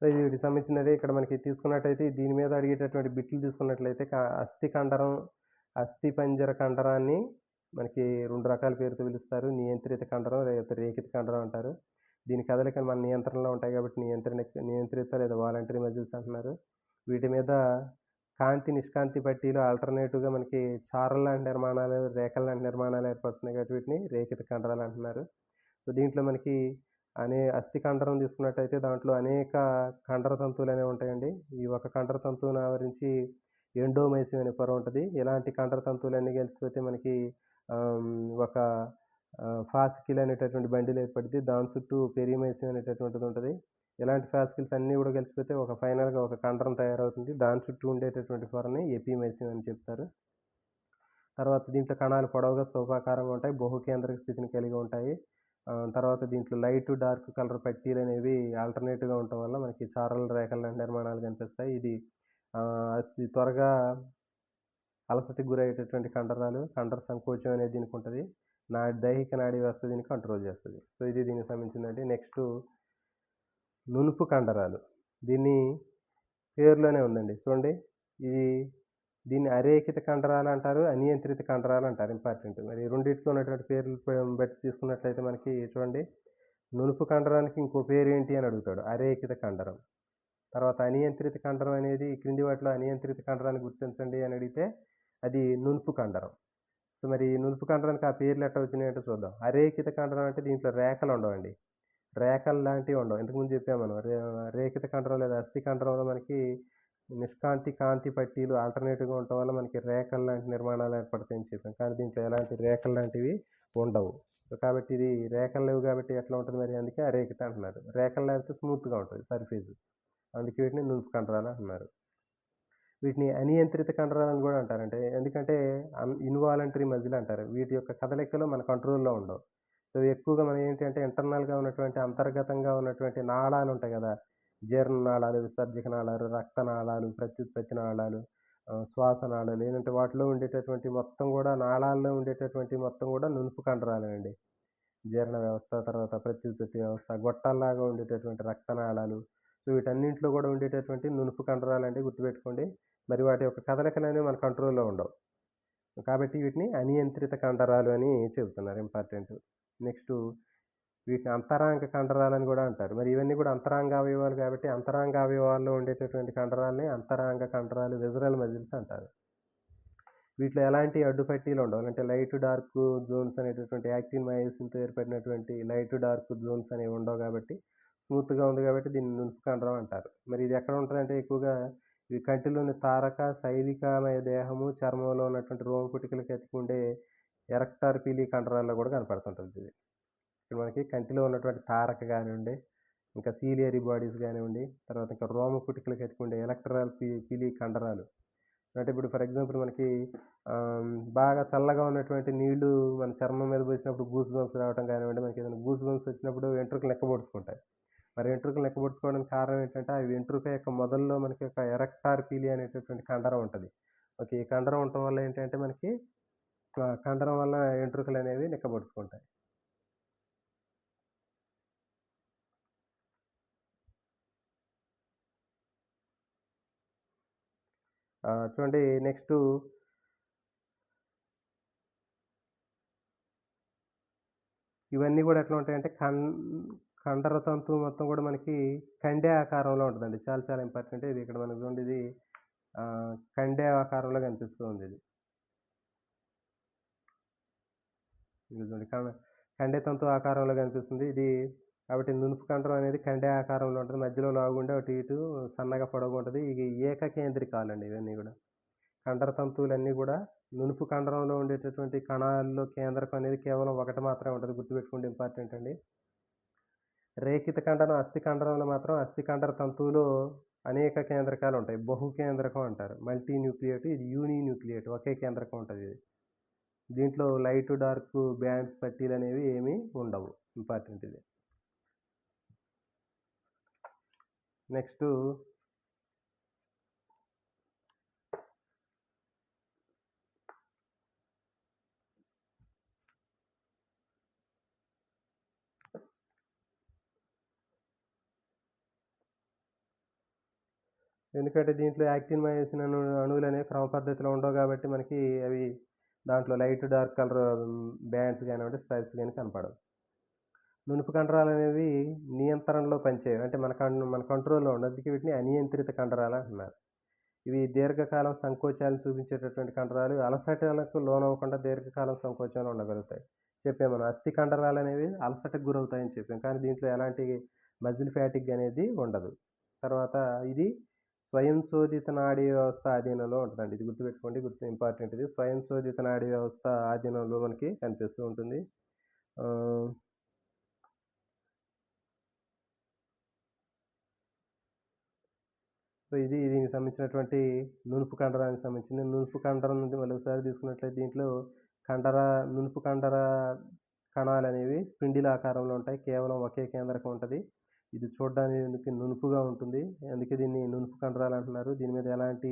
సో వీటికి సంబంధించినదే ఇక్కడ మనకి తీసుకున్నట్టయితే దీని మీద అడిగేటటువంటి బిట్లు తీసుకున్నట్లయితే అస్థి కండరం, అస్థిపంజర కండరాన్ని మనకి 2 రకాల పేరుతో పిలుస్తారు. నియంత్రిత కండరం లేకపోతే రేఖిత కండరం అంటారు. దీని కదలికలు మన నియంత్రణలో ఉంటాయి కాబట్టి నియంత్రిత లేదా వాలంటరీ మజిల్స్ అంటున్నారు. వీటి మీద కాంతి, నిష్కాంతి పట్టీలు ఆల్టర్‌నేటివ్‌గా మనకి చారల లాంటి నిర్మాణాలు, రేఖల లాంటి నిర్మాణాలు ఏర్పరుస్తున్నాయి కాబట్టి వీటిని రేఖిత కండరాలు అంటున్నారు. సో దీంట్లో మనకి అస్థి కండరం తీసుకున్నట్టయితే దాంట్లో అనేక కండర తంతువులు అనేవి ఉంటాయండి. ఈ ఒక కండర తంతువుని ఆవరించి ఎండోమైసియం అనే పొర ఉంటది. ఇలాంటి కండర తంతువులన్నీ కలిసిపోతే మనకి ఒక ఫాసికిల్ అనేటటువంటి బండిల్ ఏర్పడిద్ది. దాని చుట్టూ పెరిమైసియం అనేటటువంటిది ఉంటది. ఇలాంటి ఫాసికిల్స్ అన్నీ కూడా కలిసిపోతే ఫైనల్‌గా ఒక కండరం తయారవుతుంది. దాని చుట్టూ ఉండేటటువంటి పొరని ఎపిమైసియం అని చెప్తారు. తర్వాత దీంట్లో కణాలు పొడవుగా స్తూపాకారంగా ఉంటాయి. బహుకేంద్రక స్థితిని కలిగి ఉంటాయి. తర్వాత దీంట్లో లైట్, డార్క్ కలర్ పట్టీలనేవి ఆల్టర్‌నేట్‌గా ఉండటం వల్ల మనకి చారలు, రేఖల లాంటి నిర్మాణాలు కనిపిస్తాయి. ఇది అతి త్వరగా అలసటకు గురయ్యేటటువంటి కండరాలు, కండర సంకోచం అనేది దీనికి ఉంటది. దైహిక నాడీ వ్యవస్థ దీన్ని కంట్రోల్ చేస్తది. సో ఇది దీనికి సంబంధించిందండి. నెక్స్టు నునుపు కండరాలు. దీన్ని పేరులోనే ఉందండి. చూడండి దీన్ని అరేఖిత కండరాలు అంటారు. అనియంత్రిత కండరాలు అంటారు. ఇంపార్టెంట్. మరి రెండిటికి ఉన్నటువంటి పేర్లు బట్టి తీసుకున్నట్లయితే మనకి చూడండి నునుపు కండరానికి ఇంకో పేరు ఏంటి అని అడుగుతాడు. అరేఖిత కండరం. తర్వాత అనియంత్రిత కండరం అనేది క్రింది వాటిలో అనియంత్రిత కండరాన్ని గుర్తించండి అని అడిగితే అది నునుపు కండరం. సో మరి నునుపు కండరానికి ఆ పేర్లు ఎట్లా వచ్చినాయంటే చూద్దాం. అరేఖిత కండరం అంటే దీంట్లో రేఖలు ఉండవండి. రేఖలు లాంటివి ఉండవు. ఇంతకుముందు చెప్పాము మనం. రేఖిత కండరం లేదా అస్థి కండరంలో మనకి నిష్కాంతి, కాంతి పట్టీలు ఆల్టర్‌నేటివ్‌గా ఉండటం వల్ల మనకి రేఖలు లాంటి నిర్మాణాలు ఏర్పడతాయని చెప్పాం. కానీ దీంట్లో ఎలాంటి రేఖలు లాంటివి ఉండవు. సో కాబట్టి ఇది రేఖలు లేవు కాబట్టి ఎట్లా ఉంటది మరి అందుకే అరేఖిత అంటున్నారు. రేఖలు లేకపోతే స్మూత్‌గా ఉంటది సర్ఫేస్. అందుకే వీటిని నునుపు కండరాలు అంటున్నారు. వీటిని అనియంత్రిత కండరాలు అని కూడా అంటారంటే ఎందుకంటే ఇన్వాలంటరీ మజిల్ అంటారు. వీటి యొక్క కదలికలు మన కంట్రోల్‌లో ఉండవు. సో ఎక్కువగా మనం ఏంటంటే ఇంటర్నల్‌గా ఉన్నటువంటి అంతర్గతంగా ఉన్నటువంటి నాళాలు ఉంటాయి కదా! జీర్ణ నాళాలు, విసర్జక నాళాలు, రక్త నాళాలు, ప్రత్యుత్పత్తి నాళాలు, శ్వాసనాళాలు ఏంటంటే వాటిలో ఉండేటటువంటి మొత్తం గూడా నాళాల్లో ఉండేటటువంటి మొత్తం గూడా నునుపు కండరాలేనండి. జీర్ణ వ్యవస్థ, తర్వాత ప్రత్యుత్పత్తి వ్యవస్థ, గొట్టాల్లాగా ఉండేటటువంటి రక్తనాళాలు. సో, వీటన్నింటిలో గూడా ఉండేటటువంటి నునుపు కండరాలండి గుర్తుపెట్టుకోండి. మరి వాటి యొక్క కదలికలనేవి మన కంట్రోల్‌లో ఉండవు. కాబట్టి వీటిని అనియంత్రిత కండరాలు అని చెబుతున్నారు ఇంపార్టెంట్. నెక్స్టు వీటిని అంతరాంగ కండరాలని గూడా అంటారు. మరి ఇవన్నీ గూడా అంతరాంగ అవయవాలు కాబట్టి అంతరాంగ అవయవాల్లో ఉండేటటువంటి కండరాల్ని అంతరాంగ కండరాలు, విసరల్ మజిల్స్ అంటారు. వీటిలో ఎలాంటి అడ్డుపట్టీలు ఉండవు. అంటే లైట్, డార్క్ జోన్స్ అనేటటువంటి యాక్టిన్ మయోసిన్‌తో ఏర్పడినటువంటి లైట్, డార్క్ జోన్స్ అనేవి ఉండవు గాబట్టి స్మూత్‌గా ఉంది గాబట్టి దీన్ని నునుపు కండరం అంటారు. మరి ఇది ఎక్కడ ఉంటదంటే ఎక్కువగా ఈ కంటిలోని తారక, శైవికమయ దేహము, చర్మంలో ఉన్నటువంటి రోమకుటికలకి అతికుండే ఎరెక్టార్ పీలి కండరాల్లో గూడా కనపడుతుంటదిది. ఇక్కడ మనకి కంటిలో ఉన్నటువంటి తారక గానివ్వండి, ఇంకా సీలియరీ బాడీస్ గానివ్వండి, తర్వాత ఇంకా రోమకుటికలకి అతికుండే ఎలక్ట్రాల్ పీలి కండరాలు. అంటే ఇప్పుడు ఫర్ ఎగ్జాంపుల్ మనకి బాగా చల్లగా ఉన్నటువంటి నీళ్లు మన చర్మం మీద పోసినప్పుడు గూస్ బంప్స్ రావడం కానివ్వండి, మనకి ఏదైనా గూస్ బంప్స్ వచ్చినప్పుడు వెంట్రుకలు నిక్కబొడుచుకుంటాయి. మరి వెంట్రుకలు నిక్కబొడుచుకోవడానికి కారణం ఏంటంటే, ఆ వెంట్రుక యొక్క మొదల్లో మనకి ఒక ఎరెక్టార్ పీలి అనేటటువంటి కండరం ఉంటది. ఓకే. ఈ కండరం ఉండటం వల్ల ఏంటంటే మనకి కండరం వల్ల వెంట్రుకలనేవి నిక్కబొడుచుకుంటాయి. చూడండి నెక్స్టు ఇవన్నీ గూడా ఎట్లా ఉంటాయంటే కండర తంతు మొత్తం గూడా మనకి కండే ఆకారంలో ఉంటదండి. చాలా చాలా ఇంపార్టెంట్. ఇది ఇక్కడ మనకు చూడండి ఇది కండే ఆకారంలో కనిపిస్తూ ఉందిది. ఇది చూడండి కండే తంతు ఆకారంలో కనిపిస్తుంది. ఇది కాబట్టి నునుపు కండరం అనేది కండే ఆకారంలో ఉంటది. మధ్యలో లావుగుండి అటు ఇటు సన్నగా పొడవుగుంటది. ఇవి ఏకకేంద్రికాలండి ఇవన్నీ గూడా. కండర తంతువులన్నీ గూడా నునుపు కండరంలో ఉండేటటువంటి కణాల్లో కేంద్రకం అనేది కేవలం ఒకటి మాత్రమే ఉంటది. గుర్తుపెట్టుకోండి ఇంపార్టెంట్ అండి. రేఖిత కండరం అస్థి కండరంలో మాత్రం అస్థి కండర తంతువులో అనేక కేంద్రకాలుంటాయి. బహుకేంద్రకం అంటారు. మల్టీ న్యూక్లియేట్ ఇది యూని న్యూక్లియేట్ ఒకే కేంద్రకం ఉంటదిది. దీంట్లో లైట్, డార్క్ బ్యాండ్స్ పట్టీలనేవి ఏమీ ఉండవు. ఇంపార్టెంట్ ఇది. నెక్స్టు ఎందుకంటే దీంట్లో యాక్టిన్, మయోసిన్ అణువులనేవి క్రమ పద్ధతిలో ఉండవు గాబట్టి మనకి అవి దాంట్లో లైట్, డార్క్ కలర్ బ్యాండ్స్ గానివ్వండి, స్ట్రైప్స్ గాని కనపడవు. నునుపు కండరాలనేవి నియంత్రణలో పనిచేయవు. అంటే మన కంట్రోల్‌లో ఉండవు. అందుకే వీటిని అనియంత్రిత కండరాలంటున్నారు. ఇవి దీర్ఘకాలం సంకోచాలు చూపించేటటువంటి కండరాలు. అలసటలకు లోనవ్వకుండా దీర్ఘకాలం సంకోచంలో ఉండగలుగుతాయి. చెప్పాం మనం అస్థి కండరాలనేవి అలసటకు గురవుతాయని చెప్పాం. కానీ దీంట్లో ఎలాంటి మజిల్ ఫ్యాటిగ్ అనేది ఉండదు. తర్వాత ఇది స్వయంచోదిత నాడీ వ్యవస్థ ఆధీనంలో ఉంటదండి. ఇది గుర్తుపెట్టుకోండి. ఇంపార్టెంట్ ఇది. స్వయంచోదిత నాడీ వ్యవస్థ ఆధీనంలో మనకి కనిపిస్తూ ఉంటుంది. ఆహ్, సో, ఇది దీనికి సంబంధించినటువంటి నునుపు కండరానికి సంబంధించింది. నునుపు కండరం నుండి మళ్ళొకసారి తీసుకున్నట్లయితే దీంట్లో కండర నునుపు కండర కణాలనేవి స్పిండిల్ ఆకారంలో ఉంటాయి. కేవలం ఒకే కేంద్రకం ఉంటది. ఇది చూడ్డానికి నునుపుగా ఉంటుంది. అందుకే దీన్ని నునుపు కండరాలంటున్నారు. దీని మీద ఎలాంటి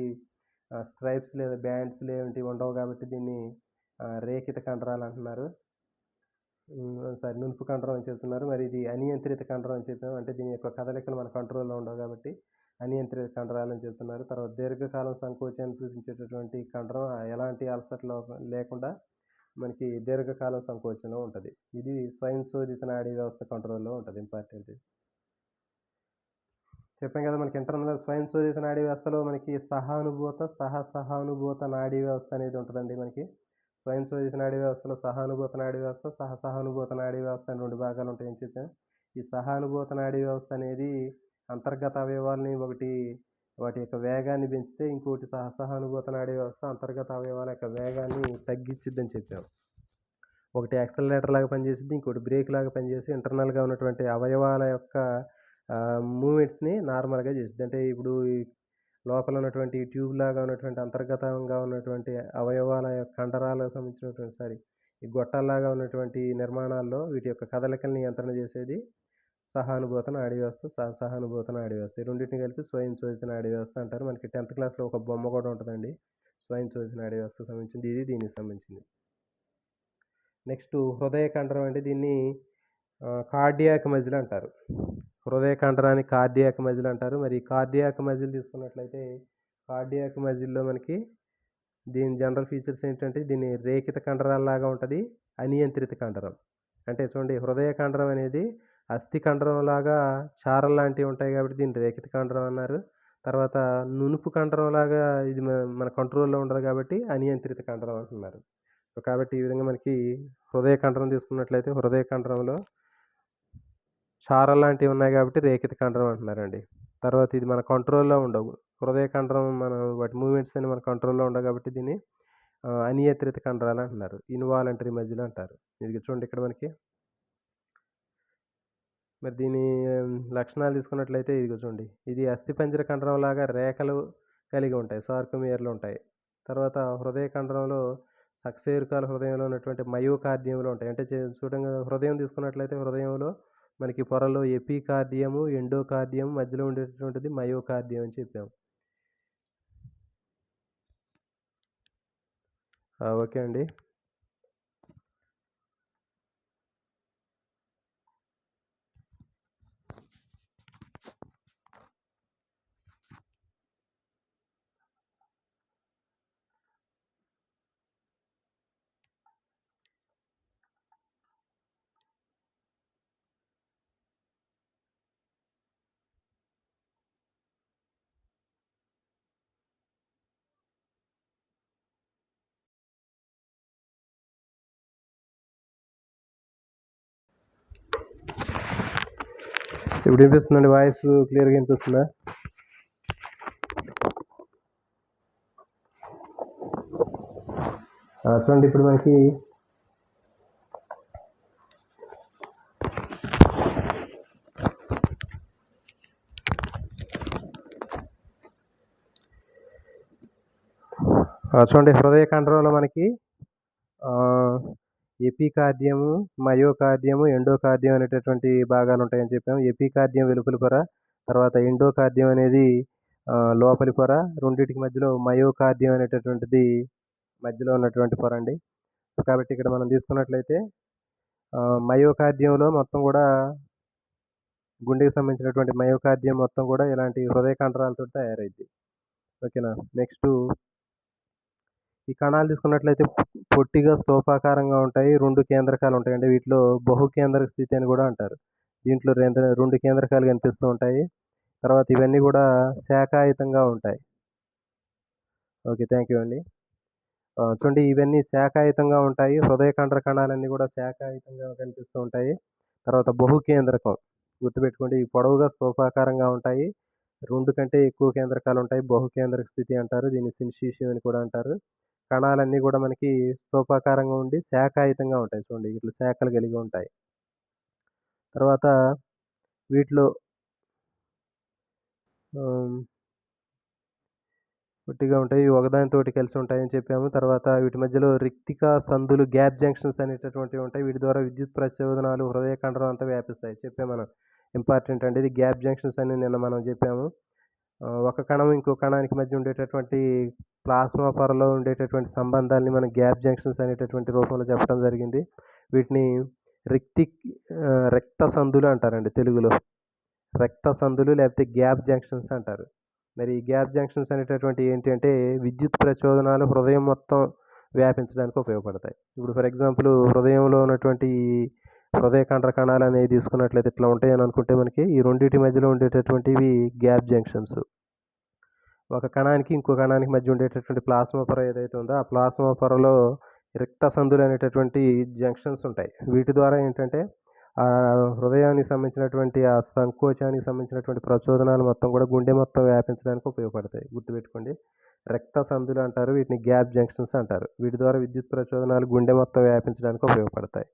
స్ట్రైప్స్ లేదా బ్యాండ్స్ లేవంటివి ఉండవు గాబట్టి దీన్ని రేఖిత కండరాలంటున్నారు. సారీ నునుపు కండరం అని చెప్తున్నారు. మరి ఇది అనియంత్రిత కండరం అని చెప్పాము. అంటే దీని యొక్క కదలికలు మన కంట్రోల్‌లో ఉండవు గాబట్టి అనియంత్రిత కండరాలని చెప్తున్నారు. తర్వాత దీర్ఘకాలం సంకోచాన్ని సూచించేటటువంటి కండరం ఎలాంటి అలసటలు లేకుండా మనకి దీర్ఘకాలం సంకోచంలో ఉంటది. ఇది స్వయంచోదిత నాడీ వ్యవస్థ కంట్రోల్‌లో ఉంటది. ఇంపార్టెంట్ ఇది. చెప్పాం కదా! మనకి ఇంటర్నల్ స్వయంచోదిత నాడీ వ్యవస్థలో మనకి సహానుభూత నాడీ వ్యవస్థ అనేది ఉంటదండి మనకి. స్వయంచోదిత నాడీ వ్యవస్థలో సహానుభూత నాడీ వ్యవస్థ, సహానుభూత నాడీ వ్యవస్థ అని 2 భాగాలుంటాయని చెప్పాం. ఈ సహానుభూత నాడీ వ్యవస్థ అనేది అంతర్గత అవయవాల్ని వాటి యొక్క వేగాన్ని పెంచితే, ఇంకోటి సహానుభూత నాడీ వ్యవస్థ అంతర్గత అవయవాల యొక్క వేగాన్ని తగ్గిచ్చిద్దని చెప్పాం. ఒకటి యాక్సిలరేటర్ లాగా పనిచేసిద్ది. ఇంకోటి బ్రేక్ లాగా పనిచేసి ఇంటర్నల్‌గా ఉన్నటువంటి అవయవాల యొక్క మూవ్‌మెంట్స్‌ని నార్మల్‌గా చేసిద్ది. అంటే ఇప్పుడు ఈ లోపల ఉన్నటువంటి ట్యూబ్ లాగా ఉన్నటువంటి అంతర్గతంగా ఉన్నటువంటి అవయవాల యొక్క కండరాలకు సంబంధించినటువంటి ఈ గొట్టాల్లాగా ఉన్నటువంటి నిర్మాణాల్లో వీటి యొక్క కదలికలను నియంత్రణ చేసేది సహానుభూత నాడీ వ్యవస్థ, సహానుభూత నాడీ వ్యవస్థ. ఈ రెండింటిని కలిపి స్వయంచోదిత నాడీ వ్యవస్థ అంటారు. మనకి 10th క్లాస్‌లో ఒక బొమ్మ కూడా ఉంటదండి. స్వయంచోదిత నాడీ వ్యవస్థకు సంబంధించింది. ఇది దీనికి సంబంధించింది. నెక్స్ట్ హృదయ కండరం అండి. దీన్ని కార్డియాక్ మజిల్ అంటారు. హృదయ కండరాన్ని కార్డియాక్ మజిల్ అంటారు. మరి కార్డియాక్ మజిల్ తీసుకున్నట్లయితే కార్డియాక్ మజిల్‌లో మనకి దీని జనరల్ ఫీచర్స్ ఏంటంటే దీన్ని రేఖిత కండరాల్లాగా ఉంటది. అనియంత్రిత కండరం. అంటే చూడండి హృదయ కండరం అనేది అస్థి కండరంలాగా చారలు లాంటివి ఉంటాయి కాబట్టి దీన్ని రేఖిత కండరం అన్నారు. తర్వాత నునుపు కండరంలాగా ఇది మన కంట్రోల్‌లో ఉండదు కాబట్టి అనియంత్రిత కండరం అంటున్నారు. సో, కాబట్టి ఈ విధంగా మనకి హృదయ కండరం తీసుకున్నట్లయితే హృదయ కండరంలో చారలు లాంటివి ఉన్నాయి కాబట్టి రేఖిత కండరం అంటున్నారండి. తర్వాత ఇది మన కంట్రోల్‌లో ఉండవు. హృదయ కండరం వాటి మూవ్‌మెంట్స్ అన్ని మన కంట్రోల్‌లో ఉండవు కాబట్టి దీన్ని అనియంత్రిత కండరాలు అంటున్నారు. ఇన్వాలంటరీ మజిల్ అంటారు. ఇది చూడండి ఇక్కడ మనకి. మరి దీని లక్షణాలు తీసుకున్నట్లయితే ఇదిగో చూడండి. ఇది అస్థిపంజర కండరంలాగా రేఖలు కలిగి ఉంటాయి. సార్కోమియర్‌లు ఉంటాయి. తర్వాత హృదయ కండరంలో సక్సేరుకాల హృదయంలో ఉన్నటువంటి మయోకార్డియంలు ఉంటాయి. అంటే చూడంగా హృదయం తీసుకున్నట్లయితే హృదయంలో మనకి పొరలో ఎపికార్డియము, ఎండోకార్డియం మధ్యలో ఉండేటటువంటిది మయోకార్డియం అని చెప్పాం. ఓకే అండి. ఇప్పుడు వినిపిస్తుందండి వాయిస్ క్లియర్‌గా వినిపిస్తుందా? చూడండి ఇప్పుడు మనకి చూడండి హృదయ కండరంలో మనకి ఎపికార్డియము, మయోకార్డియము, ఎండోకార్డియం అనేటటువంటి భాగాలు ఉంటాయని చెప్పాము. ఎపికార్డియం వెలుపలి పొర, తర్వాత ఎండోకార్డియం అనేది లోపలి పొర, రెండింటికి మధ్యలో మయోకార్డియం అనేటటువంటిది మధ్యలో ఉన్నటువంటి పొర అండి. కాబట్టి ఇక్కడ మనం తీసుకున్నట్లయితే మయోకార్డియంలో మొత్తం కూడా గుండెకి సంబంధించినటువంటి మయోకార్డియం మొత్తం కూడా ఇలాంటి హృదయ కండరాలతో తయారైద్ది. ఓకేనా. నెక్స్ట్ ఈ కణాలు తీసుకున్నట్లయితే పొట్టిగా స్తూపాకారంగా ఉంటాయి. 2 కేంద్రకాలు ఉంటాయండి. వీటిలో బహుకేంద్రక స్థితి అని కూడా అంటారు. దీంట్లో 2 కేంద్రకాలు కనిపిస్తూ ఉంటాయి. తర్వాత ఇవన్నీ కూడా శాఖాయుతంగా ఉంటాయి. ఓకే. థ్యాంక్ యూ అండి. చూడండి ఇవన్నీ శాఖాయుతంగా ఉంటాయి. హృదయ కండర కణాలన్నీ కూడా శాఖాయుతంగా కనిపిస్తూ ఉంటాయి. తర్వాత బహుకేంద్రకం గుర్తుపెట్టుకోండి. ఇవి పొడవుగా స్తూపాకారంగా ఉంటాయి. 2 కంటే ఎక్కువ కేంద్రకాలు ఉంటాయి. బహుకేంద్రక స్థితి అంటారు. దీన్ని సిన్షిషియం అని కూడా అంటారు. కణాలన్నీ కూడా మనకి స్తూపాకారంగా ఉండి శాఖాయుతంగా ఉంటాయి. చూడండి ఇట్లా శాఖలు కలిగి ఉంటాయి. తర్వాత వీటిలో పొట్టిగా ఉంటాయి. ఇవి ఒకదానితోటి కలిసి ఉంటాయని చెప్పాము. తర్వాత వీటి మధ్యలో రిక్తిక సందులు గ్యాప్ జంక్షన్స్ అనేటటువంటివి ఉంటాయి. వీటి ద్వారా విద్యుత్ ప్రచోదనాలు హృదయ కండరం అంతా వ్యాపిస్తాయి. చెప్పాము మనం. ఇంపార్టెంట్ అండి ఇది గ్యాప్ జంక్షన్స్ అని నిన్న మనం చెప్పాము. ఒక కణం ఇంకో కణానికి మధ్య ఉండేటటువంటి ప్లాస్మా పొరలో ఉండేటటువంటి సంబంధాలని మనం గ్యాప్ జంక్షన్స్ అనేటటువంటి రూపంలో చెప్పడం జరిగింది. వీటిని రక్త సందులు అంటారండి తెలుగులో. రక్త సందులు లేకపోతే గ్యాప్ జంక్షన్స్ అంటారు. మరి ఈ గ్యాప్ జంక్షన్స్ అనేటటువంటివి ఏంటి అంటే విద్యుత్ ప్రచోదనాలు హృదయం మొత్తం వ్యాపించడానికి ఉపయోగపడతాయి. ఇప్పుడు ఫర్ ఎగ్జాంపుల్ హృదయంలో ఉన్నటువంటి హృదయ కండర కణాలు అనేవి తీసుకున్నట్లయితే ఇట్లా ఉంటాయని అనుకుంటే మనకి ఈ రెండింటి మధ్యలో ఉండేటటువంటివి గ్యాప్ జంక్షన్స్. ఒక కణానికి ఇంకో కణానికి మధ్య ఉండేటటువంటి ప్లాస్మా పొర ఏదైతే ఉందో ఆ ప్లాస్మా పొరలో రక్త సందులు అనేటటువంటి జంక్షన్స్ ఉంటాయి. వీటి ద్వారా ఏంటంటే హృదయానికి సంబంధించినటువంటి ఆ సంకోచానికి సంబంధించినటువంటి ప్రచోదనాలు మొత్తం కూడా గుండె మొత్తం వ్యాపించడానికి ఉపయోగపడతాయి. గుర్తుపెట్టుకోండి. రక్త సందులు అంటారు. వీటిని గ్యాప్ జంక్షన్స్ అంటారు. వీటి ద్వారా విద్యుత్ ప్రచోదనాలు గుండె మొత్తం వ్యాపించడానికి ఉపయోగపడతాయి.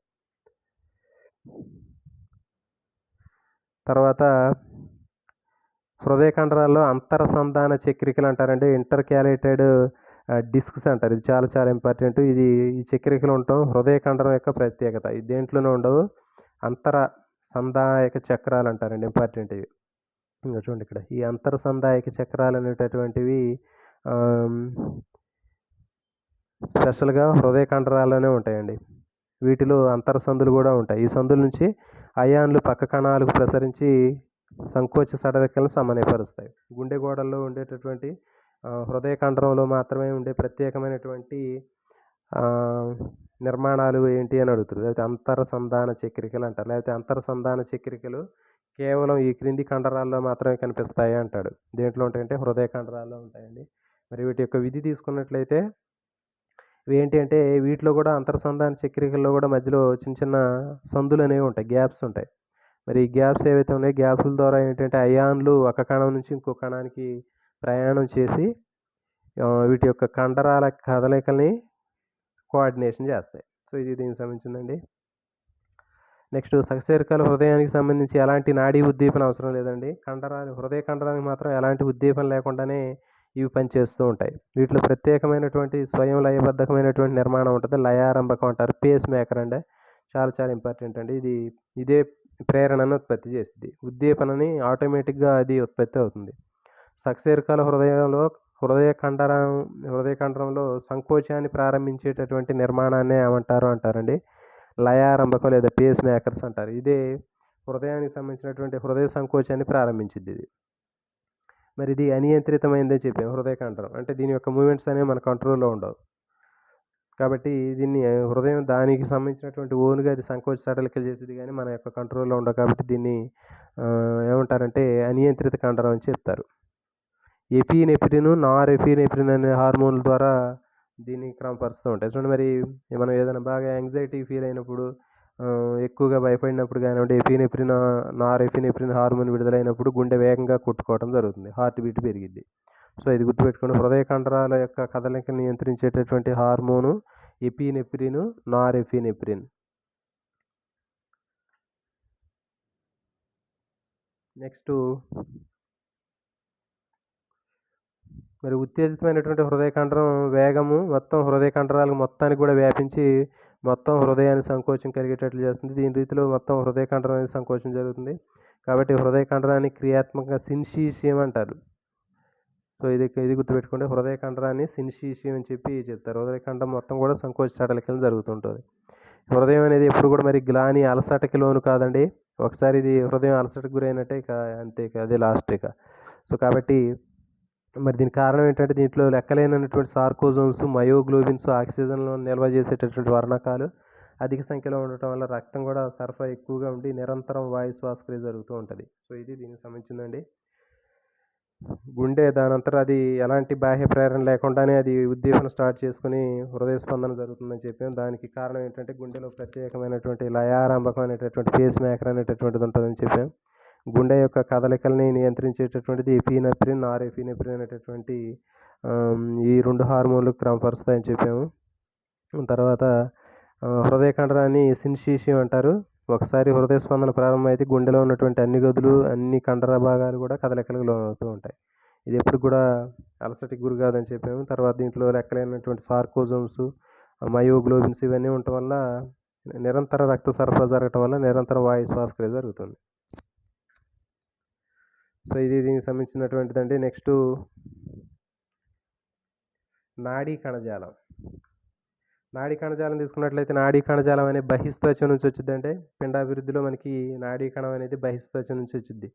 తర్వాత హృదయ కండరాల్లో అంతరసంధాన చక్రికలు అంటారండి. ఇంటర్కాలేటెడ్ డిస్క్స్ అంటారు. ఇది చాలా చాలా ఇంపార్టెంట్. ఈ చక్రికలు ఉండటం హృదయ కండరం యొక్క ప్రత్యేకత. ఇది దేంట్లోనూ ఉండవు. అంతర సంధాయక చక్రాలు అంటారండి, ఇంపార్టెంట్ ఇవి. ఇంక చూడండి ఇక్కడ ఈ అంతర్ సంధాయక చక్రాలు అనేటటువంటివి స్పెషల్గా హృదయ కండరాల్లోనే ఉంటాయండి. వీటిలో అంతర సందులు కూడా ఉంటాయి. ఈ సందుల నుంచి అయాన్లు పక్క కణాలకు ప్రసరించి సంకోచ సడలికలను సమన్వయపరుస్తాయి. గుండె గోడల్లో ఉండేటటువంటి హృదయ కండరంలో మాత్రమే ఉండే ప్రత్యేకమైనటువంటి నిర్మాణాలు ఏంటి అని అడుగుతారు. లేకపోతే అంతర సంధాన చక్రికలు అంటారు. లేకపోతే అంతర సంధాన చక్రికలు కేవలం ఈ క్రింది కండరాల్లో మాత్రమే కనిపిస్తాయి అంటాడు. దేంట్లో ఉంటాయంటే హృదయ కండరాల్లో ఉంటాయండి. మరి వీటి యొక్క విధి తీసుకున్నట్లయితే ఏంటి అంటే వీటిలో కూడా అంతర్సంధాన చక్రికల్లో కూడా మధ్యలో చిన్న చిన్న సందులు అనేవి ఉంటాయి, గ్యాప్స్ ఉంటాయి. మరి ఈ గ్యాప్స్ ఏవైతే ఉన్నాయో గ్యాప్ల ద్వారా ఏంటంటే అయాన్లు ఒక కణం నుంచి ఇంకో కణానికి ప్రయాణం చేసి వీటి యొక్క కండరాల కదలికల్ని కోఆర్డినేషన్ చేస్తాయి. సో ఇది దీనికి సంబంధించిందండి. నెక్స్ట్ సకశేరుకాల హృదయానికి సంబంధించి ఎలాంటి నాడీ ఉద్దీపన అవసరం లేదండి. హృదయ కండరానికి మాత్రం ఎలాంటి ఉద్దీపన లేకుండానే ఇవి పనిచేస్తూ ఉంటాయి. వీటిలో ప్రత్యేకమైనటువంటి స్వయం లయబద్ధకమైనటువంటి నిర్మాణం ఉంటుంది. లయారంభకం అంటారు, పేస్ మేకర్ అండి, చాలా చాలా ఇంపార్టెంట్ అండి. ఇదే ప్రేరణను ఉత్పత్తి చేస్తుంది. ఉద్దీపనని ఆటోమేటిక్గా అది ఉత్పత్తి అవుతుంది. సకశేరుకాల హృదయ కండరంలో సంకోచాన్ని ప్రారంభించేటటువంటి నిర్మాణాన్ని అంటారండి లయారంభకం లేదా పేస్ మేకర్స్ అంటారు. ఇదే హృదయానికి సంబంధించినటువంటి హృదయ సంకోచాన్ని ప్రారంభించింది ఇది. మరి ఇది అనియంత్రితమైందని చెప్పాము. హృదయ కండరం అంటే దీని యొక్క మూమెంట్స్ అనేవి మన కంట్రోల్లో ఉండవు. కాబట్టి దీన్ని హృదయం దానికి సంబంధించినటువంటి ఓన్గా అది సంకోచ సడలికలు చేసేది కానీ మన యొక్క కంట్రోల్లో ఉండవు. కాబట్టి దీన్ని ఏమంటారంటే అనియంత్రిత కండరం అని చెప్తారు. ఎపినెఫ్రిన్, నార్ ఎపినెఫ్రిన్ అనే హార్మోన్ల ద్వారా దీన్ని క్రమపరుస్తూ ఉంటాయి. చూడండి, మరి మనం ఏదైనా బాగా యాంగ్జైటీ ఫీల్ అయినప్పుడు, ఎక్కువగా భయపడినప్పుడు కానివ్వండి, ఎపినెఫ్రిన్, నార్ ఎపినెఫ్రిన్ హార్మోన్ విడుదలైనప్పుడు గుండె వేగంగా కొట్టుకోవడం జరుగుతుంది, హార్ట్ బీట్ పెరిగిద్ది. సో ఇది గుర్తుపెట్టుకోండి. హృదయ కండరాల యొక్క కదలికను నియంత్రించేటటువంటి హార్మోను ఎపినెఫ్రిన్, నార్ ఎపినెఫ్రిన్. నెక్స్ట్ మరి ఉత్తేజితమైనటువంటి హృదయ కండరం వేగము మొత్తం హృదయ కండరాలకు మొత్తానికి కూడా వ్యాపించి మొత్తం హృదయాన్ని సంకోచం కలిగేటట్లు చేస్తుంది. దీని రీతిలో మొత్తం హృదయ కండరం అనేది సంకోచం జరుగుతుంది. కాబట్టి హృదయ కండరాన్ని క్రియాత్మకంగా సిన్షీషియం అంటారు. సో ఇది గుర్తుపెట్టుకుంటే హృదయ కండరాన్ని సిన్షీషియం అని చెప్పి చెప్తారు. హృదయ కండరం మొత్తం కూడా సంకోచ సడలికలు జరుగుతుంటుంది. హృదయం అనేది ఎప్పుడు కూడా మరి గ్లాని అలసటకి లోను కాదండి. ఒకసారి ఇది హృదయం అలసటకు గురైనట్టే ఇక అంతే, ఇక అదే లాస్ట్ ఇక. సో కాబట్టి మరి దీనికి కారణం ఏంటంటే దీంట్లో లెక్కలేనటువంటి సార్కోజోమ్స్, మయోగ్లోబిన్స్, ఆక్సిజన్లో నిల్వ చేసేటటువంటి వర్ణకాలు అధిక సంఖ్యలో ఉండటం వల్ల రక్తం కూడా సరఫరా ఎక్కువగా ఉండి నిరంతరం వాయు శ్వాసక్రియ జరుగుతూ ఉంటుంది. సో ఇది దీనికి సంబంధించిందండి. గుండె దానంతట అది ఎలాంటి బాహ్య ప్రేరణ లేకుండానే అది ఉద్దీపన స్టార్ట్ చేసుకుని హృదయ స్పందన జరుగుతుందని చెప్పాము. దానికి కారణం ఏంటంటే గుండెలో ప్రత్యేకమైనటువంటి లయారంభకం అనేటటువంటి పేస్ మేకర్ అనేటటువంటిది ఉంటుందని చెప్పాము. గుండె యొక్క కదలికల్ని నియంత్రించేటటువంటిది ఎపినెఫ్రిన్, నార్ ఎపినెఫ్రిన్ అనేటటువంటి ఈ రెండు హార్మోన్లు క్రమపరుస్తాయని చెప్పాము. తర్వాత హృదయ కండరాన్ని సిన్షీషియం అంటారు. ఒకసారి హృదయ స్పందన ప్రారంభమైతే గుండెలో ఉన్నటువంటి అన్ని గదులు, అన్ని కండర భాగాలు కూడా కదలికలకు లోనవుతూ ఉంటాయి. ఇది ఎప్పుడు కూడా అలసటికి గురి కాదని చెప్పాము. తర్వాత దీంట్లో లెక్కలేనటువంటి సార్కోజోమ్స్, మయోగ్లోబిన్స్ ఇవన్నీ ఉండటం వల్ల నిరంతర రక్త సరఫరా జరగటం వల్ల నిరంతర వాయు శ్వాసక్రియ జరుగుతుంది. సో ఇది దీనికి సంబంధించినటువంటిదండి. నెక్స్ట్ నాడీ కణజాలం. నాడీ కణజాలం తీసుకున్నట్లయితే నాడీ కణజాలం అనేది బహిస్త్వచం నుంచి వచ్చిందంటే పిండాభివృద్ధిలో మనకి నాడీ కణం అనేది బహిస్త్వచం నుంచి వచ్చింది.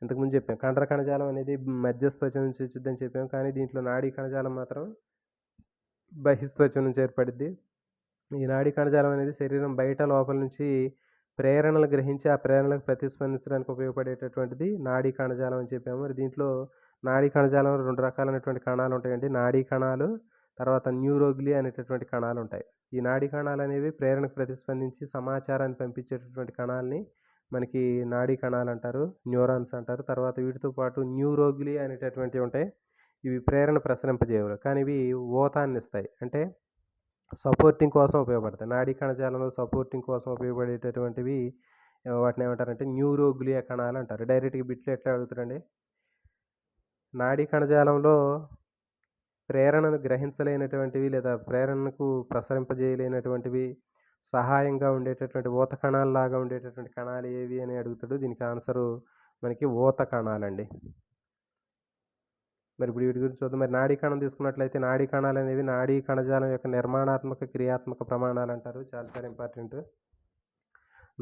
ఇంతకుముందు చెప్పాం కండర కణజాలం అనేది మధ్యస్త్వచం నుంచి వచ్చిందని చెప్పాం. కానీ దీంట్లో నాడీ కణజాలం మాత్రం బహిస్త్వచం నుంచి ఏర్పడింది. ఈ నాడీ కణజాలం అనేది శరీరం బయట లోపల నుంచి ప్రేరణలు గ్రహించి ఆ ప్రేరణలకు ప్రతిస్పందించడానికి ఉపయోగపడేటటువంటిది నాడీ కణజాలం అని చెప్పాము. మరి దీంట్లో నాడీ కణజాలంలో 2 రకాలైనటువంటి కణాలు ఉంటాయండి. నాడీ కణాలు, తర్వాత న్యూరోగ్లియా అనేటటువంటి కణాలు ఉంటాయి. ఈ నాడీ కణాలు అనేవి ప్రేరణకు ప్రతిస్పందించి సమాచారాన్ని పంపించేటటువంటి కణాలని మనకి నాడీ కణాలు అంటారు, న్యూరాన్స్ అంటారు. తర్వాత వీటితో పాటు న్యూరోగ్లియా అనేటటువంటివి ఉంటాయి. ఇవి ప్రేరణ ప్రసరింపజేయవు, కానీ ఇవి ఊతాన్ని ఇస్తాయి, అంటే సపోర్టింగ్ కోసం ఉపయోగపడతాయి. నాడీ కణజాలంలో సపోర్టింగ్ కోసం ఉపయోగపడేటటువంటివి వాటిని ఏమంటారంటే న్యూరోగ్లియా కణాలు అంటారు. డైరెక్ట్గా బిట్లు ఎట్లా అడుగుతారండి. నాడీ కణజాలంలో ప్రేరణను గ్రహించలేనటువంటివి లేదా ప్రేరణకు ప్రసరింపజేయలేనటువంటివి సహాయంగా ఉండేటటువంటి ఊత కణాల్లాగా ఉండేటటువంటి కణాలు ఏవి అని అడుగుతాడు. దీనికి ఆన్సరు మనకి ఊత కణాలండి. మరి ఇప్పుడు వీటి గురించి చూద్దాం. మరి నాడీ కణం తీసుకున్నట్లయితే నాడీ కణాలు అనేవి నాడీ కణజాలం యొక్క నిర్మాణాత్మక క్రియాత్మక ప్రమాణాలు అంటారు. చాలా చాలా ఇంపార్టెంట్.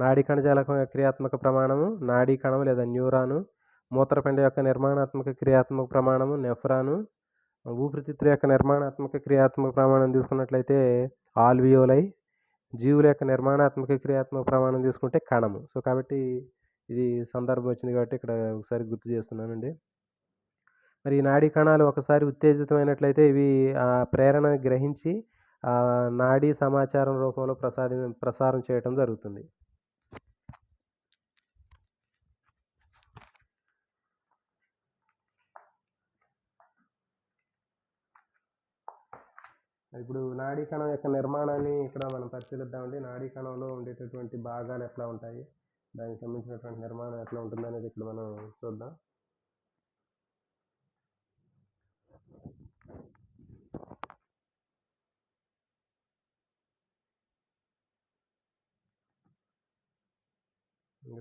నాడీ కణజాలం యొక్క క్రియాత్మక ప్రమాణము నాడీ కణం లేదా న్యూరాను. మూత్రపిండ యొక్క నిర్మాణాత్మక క్రియాత్మక ప్రమాణము నెఫ్రాను. ఊపిరితిత్తుల యొక్క నిర్మాణాత్మక క్రియాత్మక ప్రమాణం తీసుకున్నట్లయితే ఆల్వియోలై. జీవుల యొక్క నిర్మాణాత్మక క్రియాత్మక ప్రమాణం తీసుకుంటే కణము. సో కాబట్టి ఇది సందర్భం వచ్చింది కాబట్టి ఇక్కడ ఒకసారి గుర్తు చేస్తున్నానండి. మరి ఈ నాడీ కణాలు ఒకసారి ఉత్తేజితమైనట్లయితే ఇవి ప్రేరణ గ్రహించి నాడీ సమాచారం రూపంలో ప్రసారం చేయటం జరుగుతుంది. ఇప్పుడు నాడీ కణం యొక్క నిర్మాణాన్ని ఇక్కడ మనం పరిశీలిద్దామండి. నాడీ కణంలో ఉండేటటువంటి భాగాలు ఎట్లా ఉంటాయి, దానికి సంబంధించినటువంటి నిర్మాణం ఎట్లా ఉంటుంది అనేది ఇక్కడ మనం చూద్దాం.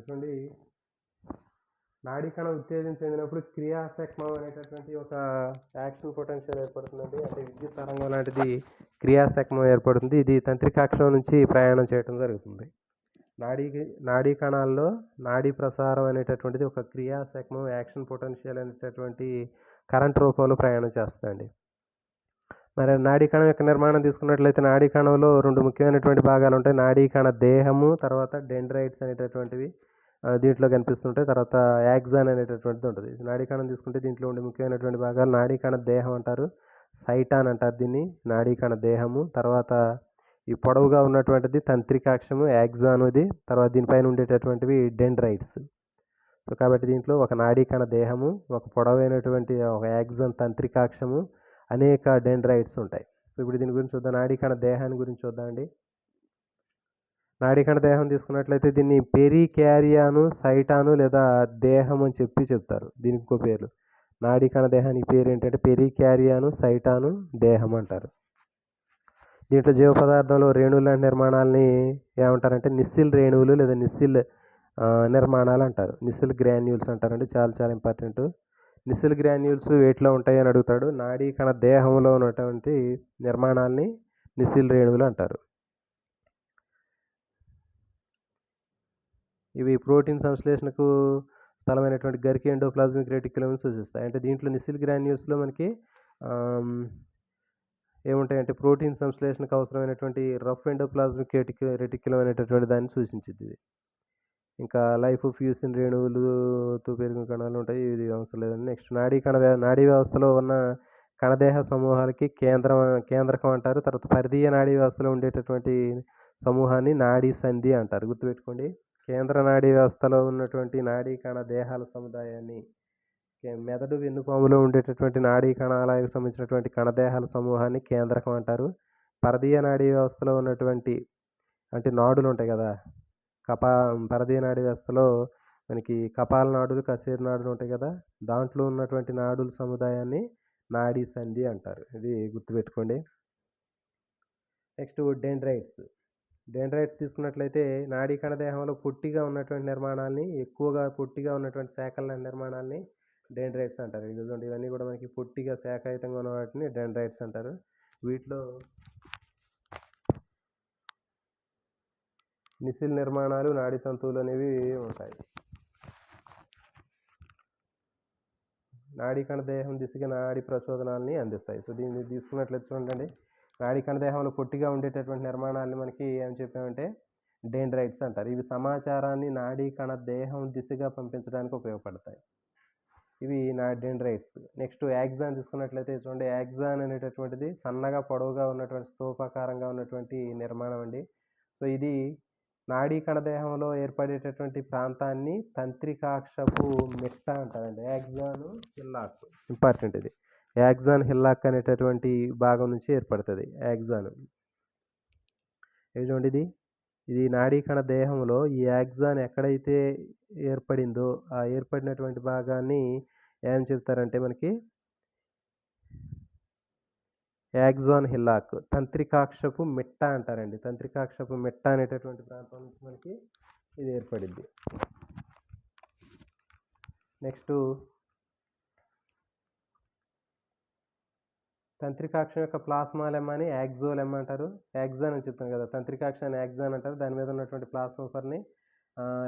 చూడండి, నాడీ కణం ఉత్తేజం చెందినప్పుడు క్రియాశక్మం అనేటటువంటి ఒక యాక్షన్ పొటెన్షియల్ ఏర్పడుతుందండి. అంటే విద్యుత్ తరంగం లాంటిది క్రియాశక్మం ఏర్పడుతుంది. ఇది తంత్రికాక్షం నుంచి ప్రయాణం చేయడం జరుగుతుంది. నాడీ కణాల్లో నాడీ ప్రసారం అనేటటువంటిది ఒక క్రియాశక్మం యాక్షన్ పొటెన్షియల్ అనేటటువంటి కరెంట్ రూపంలో ప్రయాణం చేస్తుందండి. మరి నాడీ కణం యొక్క నిర్మాణం తీసుకున్నట్లయితే నాడీ కణంలో 2 ముఖ్యమైనటువంటి భాగాలు ఉంటాయి. నాడీ కణ దేహము, తర్వాత డెండ్రైట్స్ అనేటటువంటివి దీంట్లో కనిపిస్తుంటాయి. తర్వాత యాక్సాన్ అనేటటువంటిది ఉంటుంది. నాడీ కణం తీసుకుంటే దీంట్లో ఉండే ముఖ్యమైనటువంటి భాగాలు నాడీ కణ దేహం అంటారు, సైటాన్ అంటారు దీన్ని, నాడీ కణ దేహము. తర్వాత ఈ పొడవుగా ఉన్నటువంటిది తంత్రికాక్షము యాక్సాన్ ఇది. తర్వాత దీనిపైన ఉండేటటువంటివి డెండ్రైట్స్. సో కాబట్టి దీంట్లో ఒక నాడీ కణ దేహము, ఒక పొడవైనటువంటి ఒక యాక్సాన్ తంత్రికాక్షము, అనేక డెండ్రైట్స్ ఉంటాయి. సో ఇప్పుడు దీని గురించి చూద్దాం. నాడీ కణ దేహాన్ని గురించి చూద్దామండి. నాడీ కణ దేహం తీసుకున్నట్లయితే దీన్ని పెరికారియాను, సైటాను లేదా దేహం అని చెప్తారు. దీనికి ఇంకో పేర్లు. నాడీ కణ దేహానికి పేరు ఏంటంటే పెరికారియాను, సైటాను, దేహం అంటారు. దీంట్లో జీవ పదార్థంలో రేణువుల లాంటి నిర్మాణాలని ఏమంటారంటే నిస్సిల్ రేణువులు లేదా నిస్సిల్ నిర్మాణాలు అంటారు. నిస్సిల్ గ్రాన్యూల్స్ అంటారండి. చాలా చాలా ఇంపార్టెంట్. నిస్సిల్ గ్రాన్యూల్స్ వేటిలో ఉంటాయి అని అడుగుతాడు. నాడీ కణ దేహంలో ఉన్నటువంటి నిర్మాణాలని నిస్సిల్ రేణువులు అంటారు. ఇవి ప్రోటీన్ సంశ్లేషణకు స్థలమైనటువంటి గరికి ఎండోప్లాజ్మిక్ రెటిక్యులం సూచిస్తాయి. అంటే దీంట్లో నిస్సిల్ గ్రాన్యూల్స్లో మనకి ఏముంటాయంటే ప్రోటీన్ సంశ్లేషణకు అవసరమైనటువంటి రఫ్ ఎండోప్లాజ్మిక్ రెటిక్యులం అనేటటువంటి దాన్ని సూచించింది ఇది. ఇంకా లైఫ్ ఫ్యూసిన్ రేణువులతో పెరిగిన కణాలు ఉంటాయి. ఇది అవసరం లేదండి. నెక్స్ట్ నాడీ వ్యవస్థలో ఉన్న కణదేహ సమూహాలకి కేంద్రకం అంటారు. తర్వాత పరిధీయ నాడీ వ్యవస్థలో ఉండేటటువంటి సమూహాన్ని నాడీ సంధి అంటారు. గుర్తుపెట్టుకోండి. కేంద్ర నాడీ వ్యవస్థలో ఉన్నటువంటి నాడీ కణ దేహాల సముదాయాన్ని, మెదడు వెన్నుపాములో ఉండేటటువంటి నాడీ కణాలకు సంబంధించినటువంటి కణదేహాల సమూహాన్ని కేంద్రకం అంటారు. పరిధీయ నాడీ వ్యవస్థలో ఉన్నటువంటి అంటే నాడులు ఉంటాయి కదా, పరిధీయ నాడీ వ్యవస్థలో మనకి కపాల నాడులు, కశేరు నాడులు ఉంటాయి కదా, దాంట్లో ఉన్నటువంటి నాడుల సముదాయాన్ని నాడీ సంధి అంటారు. ఇది గుర్తుపెట్టుకోండి. నెక్స్ట్ డెండ్రైట్స్ తీసుకున్నట్లయితే నాడీ కణదేహంలో పొట్టిగా ఉన్నటువంటి నిర్మాణాలని, ఎక్కువగా పొట్టిగా ఉన్నటువంటి శాఖల నిర్మాణాలని డెండ్రైట్స్ అంటారు. ఇవన్నీ కూడా మనకి పొట్టిగా శాఖాయుతంగా ఉన్న వాటిని డెండ్రైట్స్ అంటారు. వీటిలో నిస్సిల్ నిర్మాణాలు, నాడీ తంతువులు అనేవి ఉంటాయి. నాడీ కణదేహం దిశగా నాడీ ప్రచోదనాన్ని అందిస్తాయి. సో దీన్ని తీసుకున్నట్లయితే చూడండి, నాడీ కణదేహంలో పొట్టిగా ఉండేటటువంటి నిర్మాణాలను మనకి ఏం చెప్పామంటే డెండ్రైట్స్ అంటారు. ఇవి సమాచారాన్ని నాడీ కణ దేహం దిశగా పంపించడానికి ఉపయోగపడతాయి. ఇవి డెండ్రైట్స్. నెక్స్ట్ యాక్సాన్ తీసుకున్నట్లయితే చూడండి, యాక్సాన్ అనేటటువంటిది సన్నగా పొడవుగా ఉన్నటువంటి స్తూపాకారంగా ఉన్నటువంటి నిర్మాణం అండి. సో ఇది నాడీ కణదేహంలో ఏర్పడేటటువంటి ప్రాంతాన్ని తంత్రికాక్షపు మిట్ట అంటారండి. Axon hillock important. ఇది యాక్సాన్ హిల్లాక్ అనేటటువంటి భాగం నుంచి ఏర్పడుతుంది యాక్సాన్. చూడండి, ఇది నాడీ కణ దేహంలో ఈ యాక్సాన్ ఎక్కడైతే ఏర్పడిందో ఆ ఏర్పడినటువంటి భాగాన్ని ఏం చెప్తారంటే మనకి యాక్సాన్ హిల్లాక్, తంత్రికాక్షపు మిట్ట అంటారండి. తంత్రికాక్షపు మిట్ట అనేటటువంటి ప్రాంతం నుంచి మనకి ఇది ఏర్పడింది. నెక్స్ట్ తంత్రికాక్షం యొక్క ప్లాస్మా లెమ్మ అని యాక్సోలెమ్ అంటారు. యాక్సాన్ అని చెప్తాను కదా, తంత్రికాక్షాన్ని యాక్సాన్ అంటారు. దాని మీద ఉన్నటువంటి ప్లాస్మోఫర్ని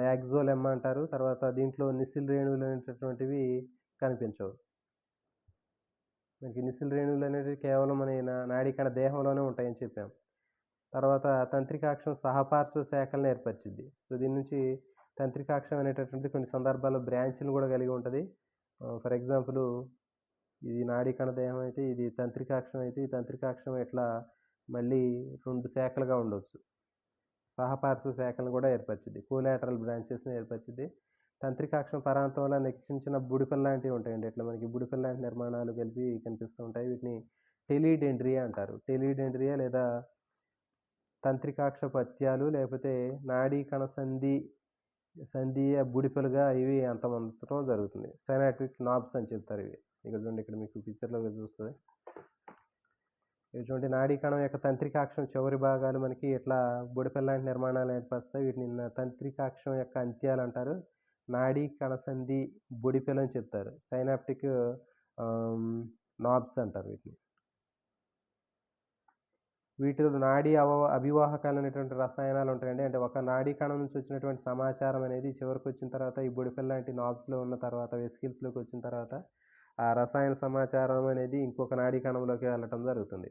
యాక్సోలెమ్ అంటారు. తర్వాత దీంట్లో నిసిల్ రేణువులు అనేటటువంటివి కనిపించవు. మనకి నిసిల్ రేణువులు అనేవి కేవలం మన నాడీకణ దేహంలోనే ఉంటాయని చెప్పాం. తర్వాత తంత్రికాక్షం సహపార్శ్వ శాఖలను ఏర్పరిచింది. సో దీని నుంచి తంత్రికాక్షం అనేటటువంటి కొన్ని సందర్భాల్లో బ్రాంచ్లు కూడా కలిగి ఉంటుంది. ఫర్ ఎగ్జాంపుల్ ఇది నాడీకణ దేహం అయితే, ఇది తంత్రికాక్షం అయితే, ఈ తంత్రికాక్షం ఇట్లా మళ్ళీ 2 శాఖలుగా ఉండవచ్చు. సహపార్శ్వ శాఖలను కూడా ఏర్పరిచింది. కోలాటరల్ బ్రాంచెస్ని ఏర్పరిచింది. తంత్రికాక్షం పరాంతంలో నిక్షించిన బుడిపెల్ లాంటివి ఉంటాయండి. ఇట్లా మనకి బుడిపెల్ లాంటి నిర్మాణాలు కలిపి కనిపిస్తూ ఉంటాయి. వీటిని టెలిడెండ్రియా అంటారు. టెలిడెండ్రియా లేదా తంత్రికాక్ష పత్యాలు, లేకపోతే నాడీ కణ సంధీయ బుడిపెలుగా ఇవి అంతమంతరం జరుగుతుంది. సైనాట్రిక్ నాబ్స్ అని చెప్తారు ఇవి. ఇక్కడ చూడండి, ఇక్కడ మీకు పిక్చర్లో చూస్తుంది. ఇటువంటి నాడీ కణం యొక్క తంత్రికాక్షం చివరి భాగాలు మనకి ఇట్లా బుడిపెల్ లాంటి నిర్మాణాలు ఏర్పరుస్తాయి. వీటిని తంత్రికాక్షం యొక్క అంత్యాలు అంటారు. నాడీ కణసంధి బుడిపెలు అని చెప్తారు. సైనాప్టిక్ నాబ్స్ అంటారు వీటిని. వీటిలో నాడీ అభివాహకాలు అనేటువంటి రసాయనాలు ఉంటాయండి. అంటే ఒక నాడీ కణం నుంచి వచ్చినటువంటి సమాచారం అనేది చివరికి వచ్చిన తర్వాత ఈ బుడిపెల్ లాంటి నాబ్స్లో ఉన్న తర్వాత, వెసికిల్స్లోకి వచ్చిన తర్వాత ఆ రసాయన సమాచారం అనేది ఇంకొక నాడీ కణంలోకి వెళ్ళటం జరుగుతుంది.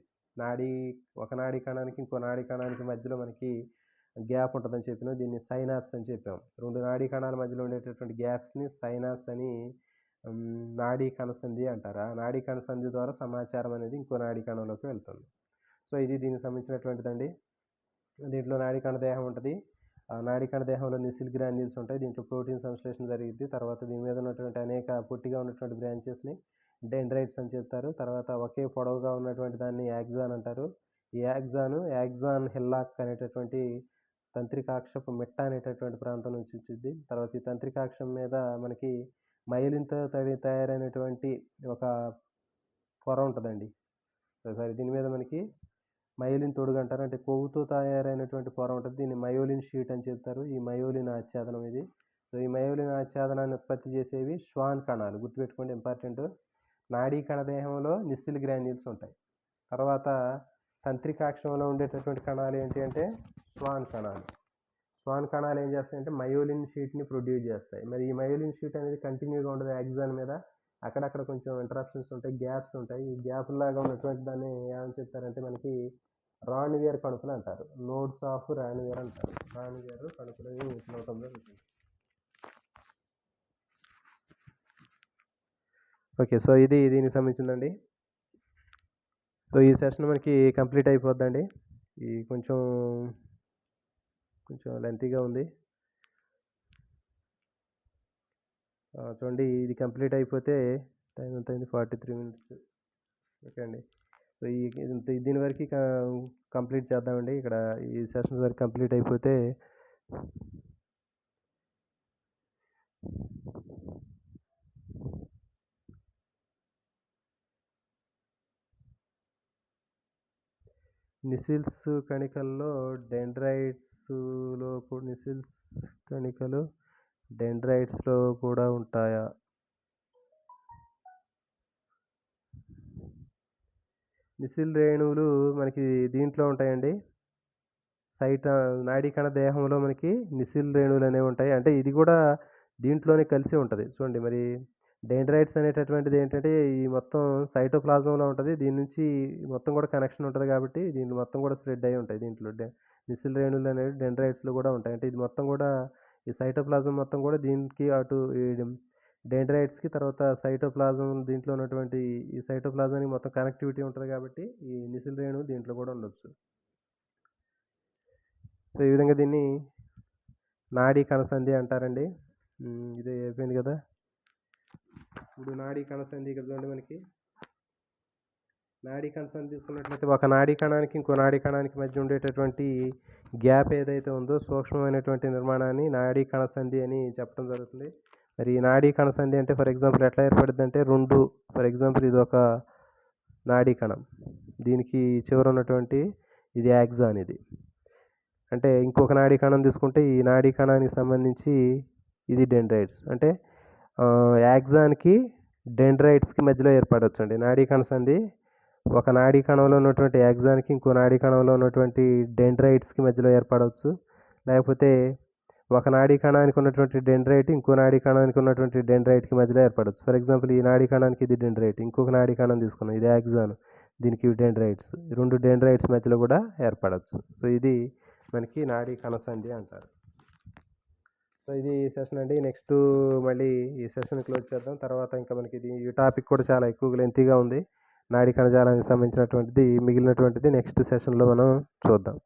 ఒక నాడీ కణానికి ఇంకో నాడీ కణానికి మధ్యలో మనకి గ్యాప్ ఉంటుందని చెప్పినాం. దీన్ని సైనాప్స్ అని చెప్పాం. 2 నాడీ కణాల మధ్యలో ఉండేటటువంటి గ్యాప్స్ని సైనాప్స్ అని నాడీ కణసంధి అంటారు. ఆ నాడీ కణసంధి ద్వారా సమాచారం అనేది ఇంకో నాడీ కణంలోకి వెళ్తుంది. సో ఇది దీనికి సంబంధించినటువంటిదండి. దీంట్లో నాడీ కణ దేహం ఉంటుంది. ఆ నాడీ కణ దేహంలో నిసిల్ గ్రాన్యూల్స్ ఉంటాయి. దీంట్లో ప్రోటీన్ సంశ్లేషణ జరిగింది. తర్వాత దీని మీద ఉన్నటువంటి అనేక పొట్టిగా ఉన్నటువంటి బ్రాంచెస్ని డెండ్రైట్స్ అని చెప్తారు. తర్వాత ఒకే పొడవుగా ఉన్నటువంటి దాన్ని యాక్సాన్ అంటారు. ఈ యాక్సాన్ హిల్లాక్ అనేటటువంటి తంత్రికాక్షపు మిట్ట అనేటటువంటి ప్రాంతం నుంచి వచ్చింది. తర్వాత ఈ తంత్రికాక్షం మీద మనకి మైలిన్తో తయారైనటువంటి ఒక పొర ఉంటుందండి. సారీ, దీని మీద మనకి మయోలిన్ తొడుగు అంటారు. అంటే కొవ్వుతో తయారైనటువంటి పొర ఉంటుంది. దీన్ని మయోలిన్ షీట్ అని చెప్తారు. ఈ మయోలిన్ ఆచ్ఛాదనం ఇది. సో ఈ మయోలిన్ ఆచ్ఛాదనాన్ని ఉత్పత్తి చేసేవి ష్వాన్ కణాలు. గుర్తుపెట్టుకోండి, ఇంపార్టెంట్. నాడీ కణదేహంలో నిసిల్ గ్రాన్యూల్స్ ఉంటాయి. తర్వాత తంత్రికాక్షంలో ఉండేటటువంటి కణాలు ఏంటి అంటే ష్వాన్ కణాలు. ష్వాన్ కణాలు ఏం చేస్తాయంటే మయోలిన్ షీట్ని ప్రొడ్యూస్ చేస్తాయి. మరి ఈ మయోలిన్ షీట్ అనేది కంటిన్యూగా ఉండదు. యాక్సాన్ మీద అక్కడక్కడ కొంచెం ఇంటరప్షన్స్ ఉంటాయి, గ్యాప్స్ ఉంటాయి. ఈ గ్యాప్ లాగా ఉన్నటువంటి దాన్ని ఏమని చెప్తారంటే మనకి రాన్వేర్ కణుపులు అంటారు. నోడ్స్ ఆఫ్ రాన్వేర్ అంటారు. రాన్వేర్ కణుపులు ఉంటుంది. ఓకే, సో ఇది దీనికి సంబంధించిందండి. సో ఈ సెషన్ మనకి కంప్లీట్ అయిపోద్దండి. ఈ కొంచెం లెంతీగా ఉంది. చూడండి, ఇది కంప్లీట్ అయిపోతే టైం ఎంత అయింది? 43 minutes. ఓకే అండి. సో దీని వరకు కంప్లీట్ చేద్దామండి. ఇక్కడ ఈ సెషన్ వరకు కంప్లీట్ అయిపోతే నిసిల్స్ కణికల్లో నిసిల్స్ కణికలు డెండ్రైట్స్లో కూడా ఉంటాయా? నిసిల్ రేణువులు మనకి దీంట్లో ఉంటాయండి. నాడీ కణ దేహంలో మనకి నిసిల్ రేణువులు అనేవి ఉంటాయి. అంటే ఇది కూడా దీంట్లోనే కలిసి ఉంటుంది. చూడండి, మరి డెండ్రైట్స్ అనేటటువంటిది ఏంటంటే ఈ మొత్తం సైటోప్లాజంలో ఉంటుంది. దీని నుంచి మొత్తం కూడా కనెక్షన్ ఉంటుంది కాబట్టి దీంట్లో మొత్తం కూడా స్ప్రెడ్ అయి ఉంటాయి. దీంట్లో నిసిల్ రేణువులు అనేవి డెండ్రైట్స్లో కూడా ఉంటాయి. అంటే ఇది మొత్తం కూడా ఈ సైటోప్లాజం మొత్తం కూడా దీనికి అటు డెండ్రైట్స్కి, తర్వాత సైటోప్లాజం దీంట్లో ఉన్నటువంటి ఈ సైటోప్లాజానికి మొత్తం కనెక్టివిటీ ఉంటుంది కాబట్టి ఈ నిసిల్ రేణువు దీంట్లో కూడా ఉండొచ్చు. సో ఈ విధంగా దీన్ని నాడీ కణసంధి అంటారండి. ఇది అయిపోయింది కదా. ఇప్పుడు నాడీ కణసంధి ఇక్కడ చూడండి, మనకి నాడీ కణసంధి తీసుకున్నట్లయితే ఒక నాడీ కణానికి ఇంకో నాడీ కణానికి మధ్య ఉండేటటువంటి గ్యాప్ ఏదైతే ఉందో సూక్ష్మమైనటువంటి నిర్మాణాన్ని నాడీ కణసంధి అని చెప్పడం జరుగుతుంది. మరి ఈ నాడీ కణసంధి అంటే ఫర్ ఎగ్జాంపుల్ ఎట్లా ఏర్పడుతుంది అంటే ఫర్ ఎగ్జాంపుల్ ఇది ఒక నాడీ కణం. దీనికి చివర ఉన్నటువంటి ఇది యాక్సాన్. ఇది అంటే ఇంకొక నాడీ కణం తీసుకుంటే ఈ నాడీ కణానికి సంబంధించి ఇది డెండ్రైట్స్. అంటే యాక్సాన్కి డెండ్రైట్స్కి మధ్యలో ఏర్పడవచ్చు అండి నాడీ కణ సంధి. ఒక నాడీ కణంలో ఉన్నటువంటి యాక్సాన్కి ఇంకో నాడీ కణంలో ఉన్నటువంటి డెండ్రైట్స్కి మధ్యలో ఏర్పడవచ్చు. లేకపోతే ఒక నాడీ కణానికి ఉన్నటువంటి డెండ్రైట్ ఇంకో నాడీ కణానికి ఉన్నటువంటి డెండ్రైట్కి మధ్యలో ఏర్పడవచ్చు. ఫర్ ఎగ్జాంపుల్ ఈ నాడీ కణానికి ఇది డెండ్రైట్, ఇంకొక నాడీ కణం తీసుకున్నాం ఇది యాక్సాన్, దీనికి ఇవి డెండ్రైట్స్. రెండు డెండ్రైట్స్ మధ్యలో కూడా ఏర్పడవచ్చు. సో ఇది మనకి నాడీ కణ సంధి అంటారు. సో ఇది సెషన్ అండి. నెక్స్ట్ మళ్ళీ ఈ సెషన్ క్లోజ్ చేద్దాం. తర్వాత ఇంకా మనకి ఈ టాపిక్ కూడా చాలా ఎక్కువగా లెంతీగా ఉంది. నాడీ కణజాలానికి సంబంధించినటువంటిది మిగిలినటువంటిది నెక్స్ట్ సెషన్లో మనం చూద్దాం.